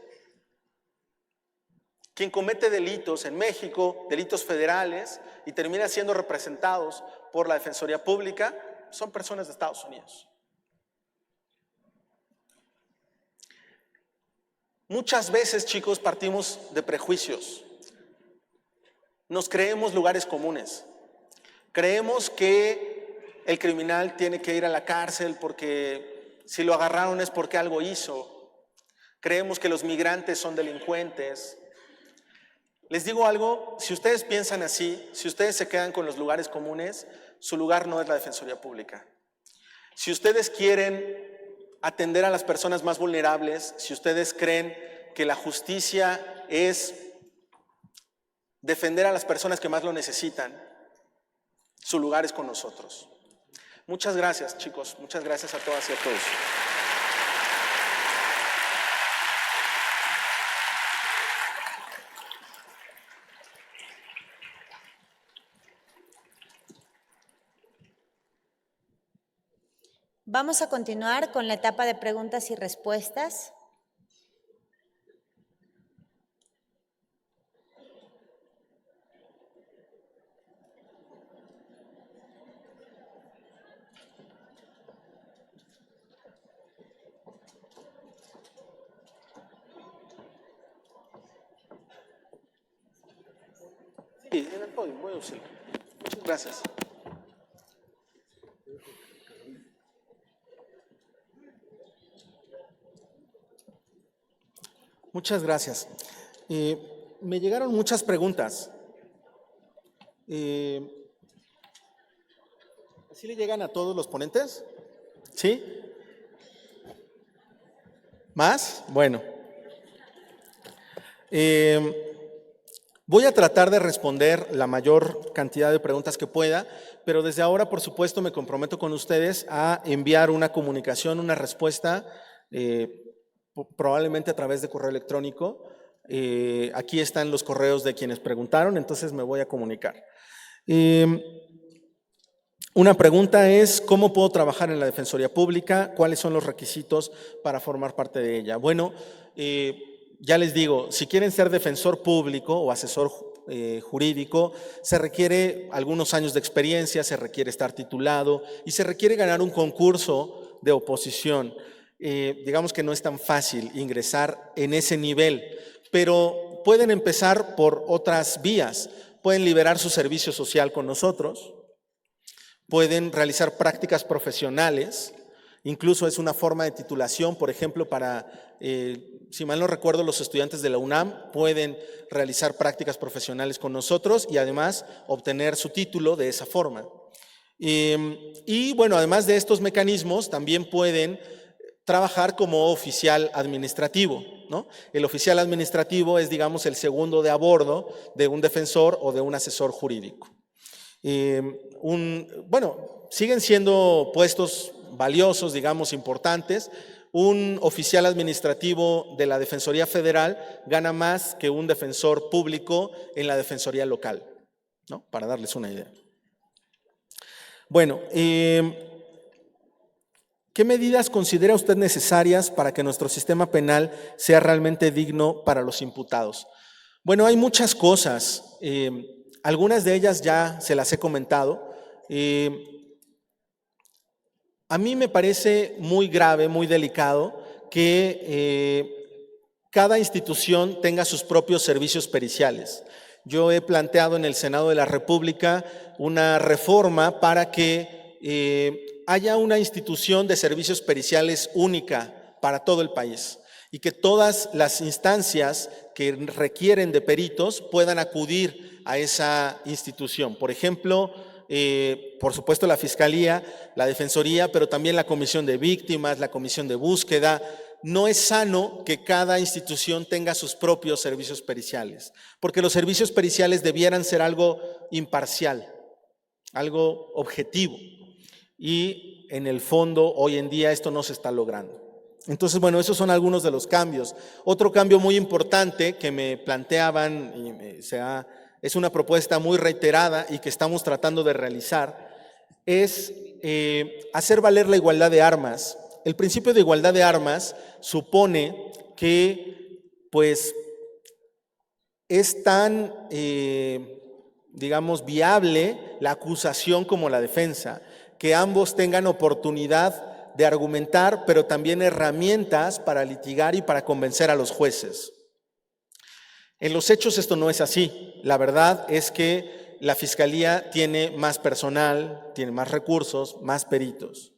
Quien comete delitos en México, delitos federales, y termina siendo representados por la Defensoría Pública, son personas de Estados Unidos. Muchas veces, chicos, partimos de prejuicios. Nos creemos lugares comunes. Creemos que el criminal tiene que ir a la cárcel porque si lo agarraron es porque algo hizo. Creemos que los migrantes son delincuentes. Les digo algo, si ustedes piensan así, si ustedes se quedan con los lugares comunes, su lugar no es la Defensoría Pública. Si ustedes quieren atender a las personas más vulnerables, si ustedes creen que la justicia es defender a las personas que más lo necesitan, su lugar es con nosotros. Muchas gracias, chicos. Muchas gracias a todas y a todos. Vamos a continuar con la etapa de preguntas y respuestas. Sí, en el podio, muy útil. Muchas gracias. Muchas gracias. Me llegaron muchas preguntas. ¿Así le llegan a todos los ponentes? ¿Sí? ¿Más? Bueno. Voy a tratar de responder la mayor cantidad de preguntas que pueda, pero desde ahora, por supuesto, me comprometo con ustedes a enviar una comunicación, una respuesta, probablemente a través de correo electrónico. Aquí están los correos de quienes preguntaron, entonces me voy a comunicar. Una pregunta es, ¿cómo puedo trabajar en la Defensoría Pública? ¿Cuáles son los requisitos para formar parte de ella? Bueno, ya les digo, si quieren ser defensor público o asesor jurídico, se requiere algunos años de experiencia, se requiere estar titulado y se requiere ganar un concurso de oposición. Digamos que no es tan fácil ingresar en ese nivel, pero pueden empezar por otras vías. Pueden liberar su servicio social con nosotros, pueden realizar prácticas profesionales, incluso es una forma de titulación, por ejemplo, para, si mal no recuerdo, los estudiantes de la UNAM pueden realizar prácticas profesionales con nosotros y además obtener su título de esa forma. Y bueno, además de estos mecanismos, también pueden trabajar como oficial administrativo, ¿no? El oficial administrativo es, digamos, el segundo de a bordo de un defensor o de un asesor jurídico. Bueno, siguen siendo puestos valiosos, digamos, importantes. Un oficial administrativo de la Defensoría Federal gana más que un defensor público en la Defensoría local, ¿no? Para darles una idea. Bueno, ¿qué medidas considera usted necesarias para que nuestro sistema penal sea realmente digno para los imputados? Bueno, hay muchas cosas. Algunas de ellas ya se las he comentado. A mí me parece muy grave, muy delicado que cada institución tenga sus propios servicios periciales. Yo he planteado en el Senado de la República una reforma para que haya una institución de servicios periciales única para todo el país y que todas las instancias que requieren de peritos puedan acudir a esa institución. Por ejemplo, por supuesto la Fiscalía, la Defensoría, pero también la Comisión de Víctimas, la Comisión de Búsqueda. No es sano que cada institución tenga sus propios servicios periciales, porque los servicios periciales debieran ser algo imparcial, algo objetivo. Y en el fondo, hoy en día, esto no se está logrando. Entonces, bueno, esos son algunos de los cambios. Otro cambio muy importante que me planteaban, y es una propuesta muy reiterada y que estamos tratando de realizar, es hacer valer la igualdad de armas. El principio de igualdad de armas supone que, pues, es tan, digamos, viable la acusación como la defensa, que ambos tengan oportunidad de argumentar, pero también herramientas para litigar y para convencer a los jueces. En los hechos esto no es así. La verdad es que la Fiscalía tiene más personal, tiene más recursos, más peritos.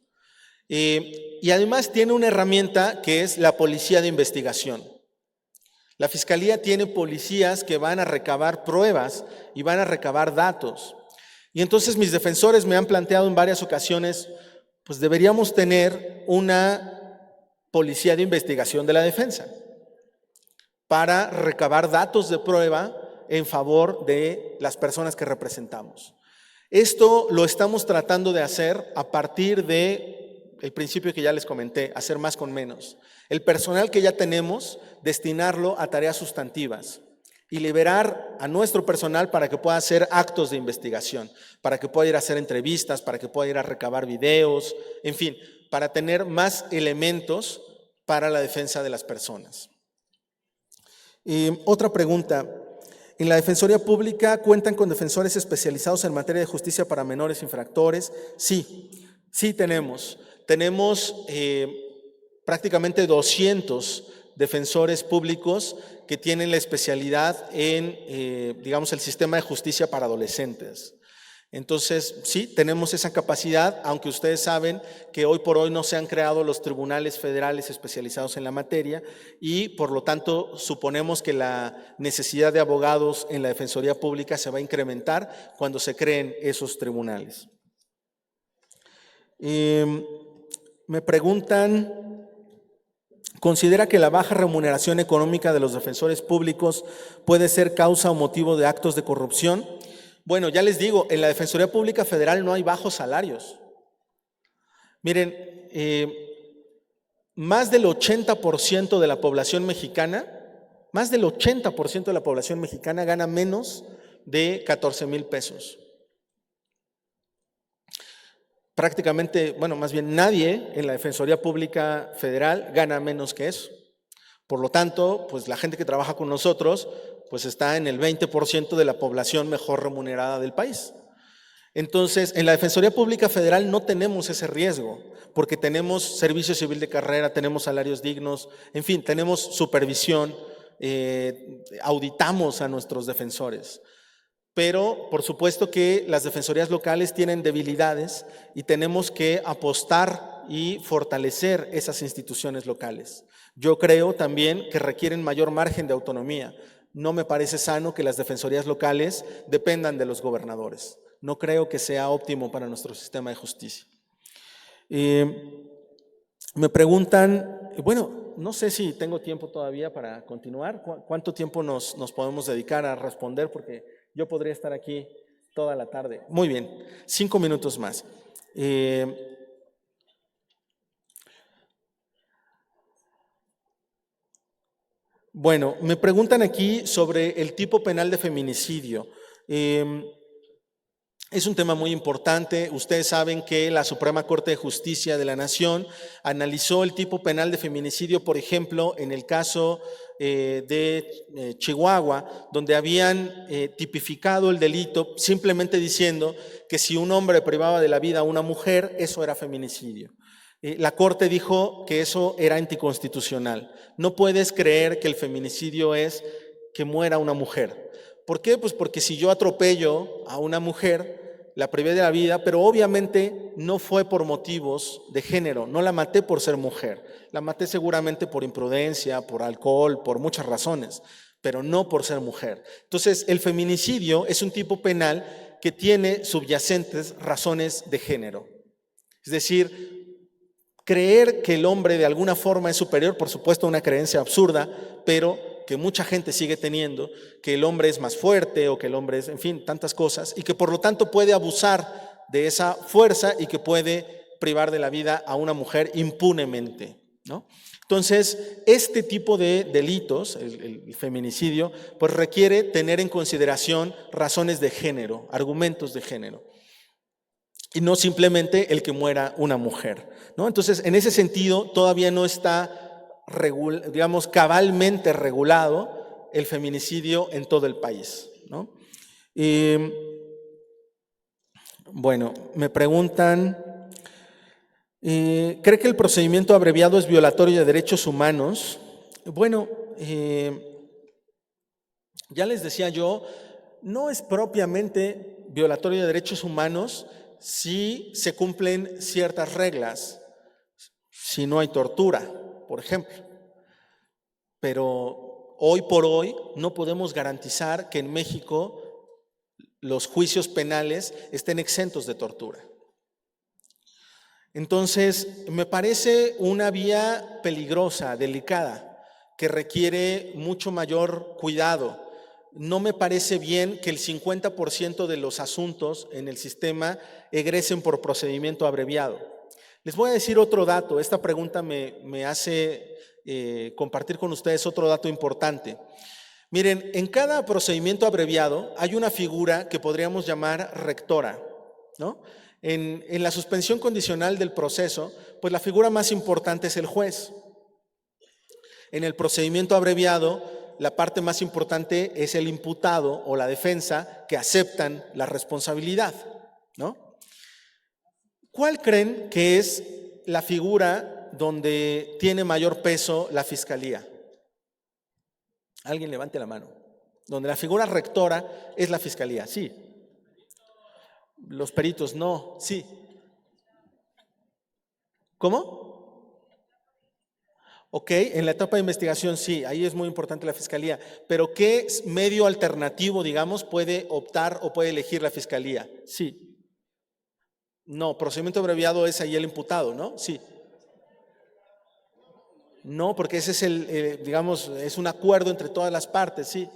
Y además tiene una herramienta que es la policía de investigación. La Fiscalía tiene policías que van a recabar pruebas y van a recabar datos. Y entonces mis defensores me han planteado en varias ocasiones, pues deberíamos tener una policía de investigación de la defensa para recabar datos de prueba en favor de las personas que representamos. Esto lo estamos tratando de hacer a partir de el principio que ya les comenté, hacer más con menos. El personal que ya tenemos, destinarlo a tareas sustantivas y liberar a nuestro personal para que pueda hacer actos de investigación, para que pueda ir a hacer entrevistas, para que pueda ir a recabar videos, en fin, para tener más elementos para la defensa de las personas. Otra pregunta. ¿En la Defensoría Pública cuentan con defensores especializados en materia de justicia para menores infractores? Sí, sí tenemos. Tenemos prácticamente 200 defensores públicos que tienen la especialidad en, digamos, el sistema de justicia para adolescentes. Entonces, sí, tenemos esa capacidad, aunque ustedes saben que hoy por hoy no se han creado los tribunales federales especializados en la materia y, por lo tanto, suponemos que la necesidad de abogados en la Defensoría Pública se va a incrementar cuando se creen esos tribunales. Me preguntan, ¿considera que la baja remuneración económica de los defensores públicos puede ser causa o motivo de actos de corrupción? Bueno, ya les digo, en la Defensoría Pública Federal no hay bajos salarios. Miren, más del 80% de la población mexicana, gana menos de 14,000 pesos. Prácticamente, bueno, más bien nadie en la Defensoría Pública Federal gana menos que eso. Por lo tanto, pues la gente que trabaja con nosotros, pues está en el 20% de la población mejor remunerada del país. Entonces, en la Defensoría Pública Federal no tenemos ese riesgo, porque tenemos servicio civil de carrera, tenemos salarios dignos, en fin, tenemos supervisión, auditamos a nuestros defensores. Pero, por supuesto que las defensorías locales tienen debilidades y tenemos que apostar y fortalecer esas instituciones locales. Yo creo también que requieren mayor margen de autonomía. No me parece sano que las defensorías locales dependan de los gobernadores. No creo que sea óptimo para nuestro sistema de justicia. Me preguntan, bueno, no sé si tengo tiempo todavía para continuar. ¿Cuánto tiempo nos podemos dedicar a responder? Porque yo podría estar aquí toda la tarde. Muy bien, 5 minutos más. Bueno, me preguntan aquí sobre el tipo penal de feminicidio. Es un tema muy importante. Ustedes saben que la Suprema Corte de Justicia de la Nación analizó el tipo penal de feminicidio, por ejemplo, en el caso de Chihuahua, donde habían tipificado el delito simplemente diciendo que si un hombre privaba de la vida a una mujer, eso era feminicidio. La Corte dijo que eso era anticonstitucional. No puedes creer que el feminicidio es que muera una mujer. ¿Por qué? Pues porque si yo atropello a una mujer, la privé de la vida, pero obviamente no fue por motivos de género, no la maté por ser mujer, la maté seguramente por imprudencia, por alcohol, por muchas razones, pero no por ser mujer. Entonces, el feminicidio es un tipo penal que tiene subyacentes razones de género. Es decir, creer que el hombre de alguna forma es superior, por supuesto una creencia absurda, pero que mucha gente sigue teniendo, que el hombre es más fuerte o que el hombre es, en fin, tantas cosas, y que por lo tanto puede abusar de esa fuerza y que puede privar de la vida a una mujer impunemente, ¿no? Entonces, este tipo de delitos, el feminicidio, pues requiere tener en consideración razones de género, argumentos de género, y no simplemente el que muera una mujer, ¿no? Entonces, en ese sentido, todavía no está digamos, cabalmente regulado el feminicidio en todo el país, ¿no? Bueno, me preguntan, ¿cree que el procedimiento abreviado es violatorio de derechos humanos? Bueno, Ya les decía yo, no es propiamente violatorio de derechos humanos si se cumplen ciertas reglas, si no hay tortura, por ejemplo. Pero hoy por hoy no podemos garantizar que en México los juicios penales estén exentos de tortura. Entonces, me parece una vía peligrosa, delicada, que requiere mucho mayor cuidado. No me parece bien que el 50% de los asuntos en el sistema egresen por procedimiento abreviado. Les voy a decir otro dato. Esta pregunta me hace compartir con ustedes otro dato importante. Miren, en cada procedimiento abreviado hay una figura que podríamos llamar rectora, ¿no? En la suspensión condicional del proceso, pues la figura más importante es el juez. En el procedimiento abreviado, la parte más importante es el imputado o la defensa que aceptan la responsabilidad, ¿no? ¿Cuál creen que es la figura donde tiene mayor peso la fiscalía? Alguien levante la mano. Donde la figura rectora es la fiscalía, sí. Los peritos, no, sí. ¿Cómo? Ok, en la etapa de investigación sí, ahí es muy importante la fiscalía. Pero ¿qué medio alternativo, digamos, puede optar o puede elegir la fiscalía? Sí. No, procedimiento abreviado es ahí el imputado, ¿no? Sí. No, porque ese es digamos, es un acuerdo entre todas las partes, sí.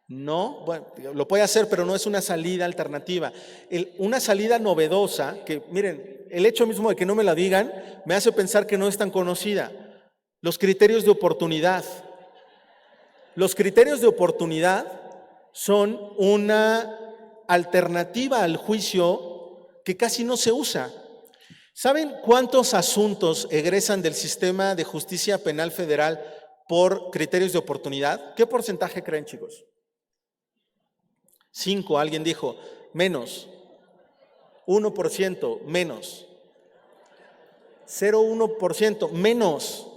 No, bueno, lo puede hacer, pero no es una salida alternativa. Una salida novedosa, que miren, el hecho mismo de que no me la digan, me hace pensar que no es tan conocida. Los criterios de oportunidad. Los criterios de oportunidad son una alternativa al juicio que casi no se usa. ¿Saben cuántos asuntos egresan del sistema de justicia penal federal por criterios de oportunidad? ¿Qué porcentaje creen, chicos? 5, alguien dijo, menos. 1%, menos. 0,1%, menos.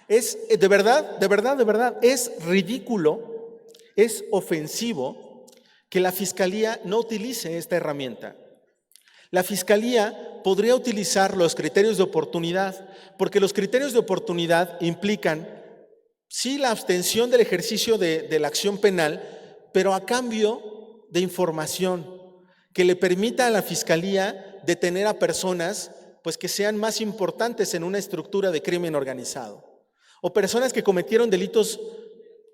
Es de verdad, es ridículo, es ofensivo que la Fiscalía no utilice esta herramienta. La Fiscalía podría utilizar los criterios de oportunidad, porque los criterios de oportunidad implican, sí, la abstención del ejercicio de la acción penal, pero a cambio de información que le permita a la Fiscalía detener a personas pues, que sean más importantes en una estructura de crimen organizado, o personas que cometieron delitos,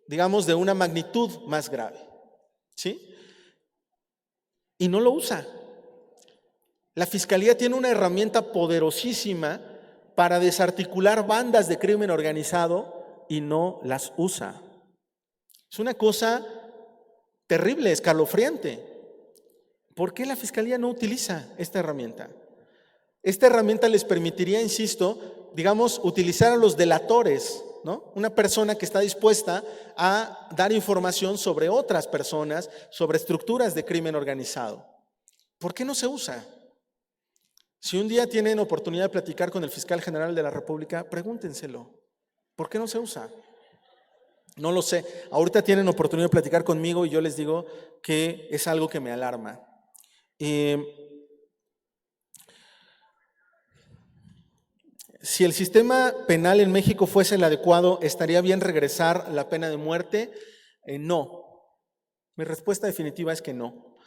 digamos, de una magnitud más grave, ¿sí? Y no lo usa. La Fiscalía tiene una herramienta poderosísima para desarticular bandas de crimen organizado y no las usa. Es una cosa terrible, escalofriante. ¿Por qué la Fiscalía no utiliza esta herramienta? Esta herramienta les permitiría, insisto, digamos, utilizar a los delatores, ¿no? Una persona que está dispuesta a dar información sobre otras personas, sobre estructuras de crimen organizado. ¿Por qué no se usa? Si un día tienen oportunidad de platicar con el fiscal general de la República, pregúntenselo. ¿Por qué no se usa? No lo sé. Ahorita tienen oportunidad de platicar conmigo y yo les digo que es algo que me alarma. Si el sistema penal en México fuese el adecuado, ¿estaría bien regresar la pena de muerte? No. Mi respuesta definitiva es que no.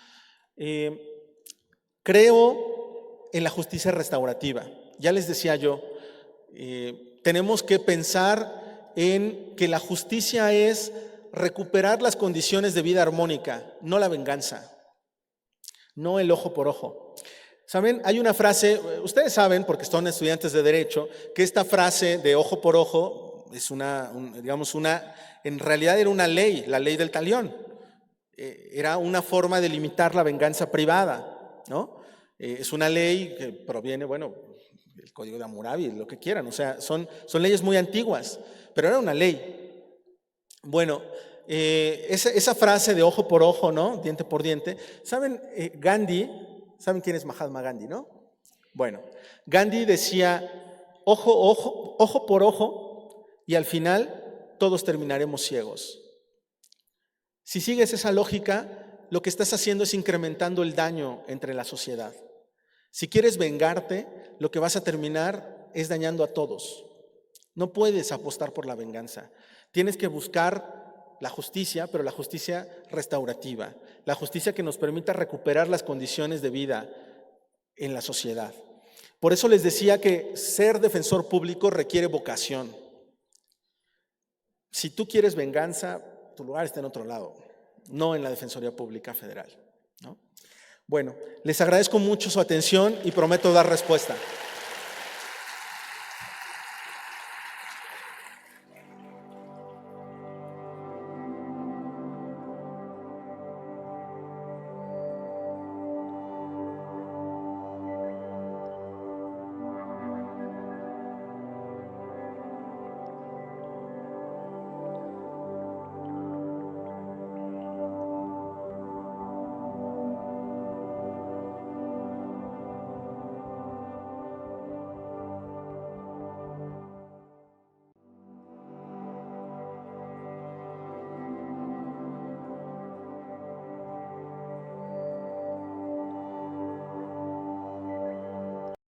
Creo en la justicia restaurativa. Ya les decía yo, tenemos que pensar en que la justicia es recuperar las condiciones de vida armónica, no la venganza, no el ojo por ojo. ¿Saben? Hay una frase, ustedes saben, porque son estudiantes de Derecho, que esta frase de ojo por ojo es en realidad era una ley, la ley del talión. Era una forma de limitar la venganza privada, ¿no? Es una ley que proviene, bueno, del Código de Hammurabi, lo que quieran, o sea, son leyes muy antiguas, pero era una ley. Bueno, esa frase de ojo por ojo, ¿no? Diente por diente. ¿Saben? Gandhi, ¿saben quién es Mahatma Gandhi, no? Bueno, Gandhi decía, ojo por ojo, y al final todos terminaremos ciegos. Si sigues esa lógica, lo que estás haciendo es incrementando el daño entre la sociedad. Si quieres vengarte, lo que vas a terminar es dañando a todos. No puedes apostar por la venganza. Tienes que buscar la justicia, pero la justicia restaurativa, la justicia que nos permita recuperar las condiciones de vida en la sociedad. Por eso les decía que ser defensor público requiere vocación. Si tú quieres venganza, tu lugar está en otro lado, no en la Defensoría Pública Federal, ¿no? Bueno, les agradezco mucho su atención y prometo dar respuesta.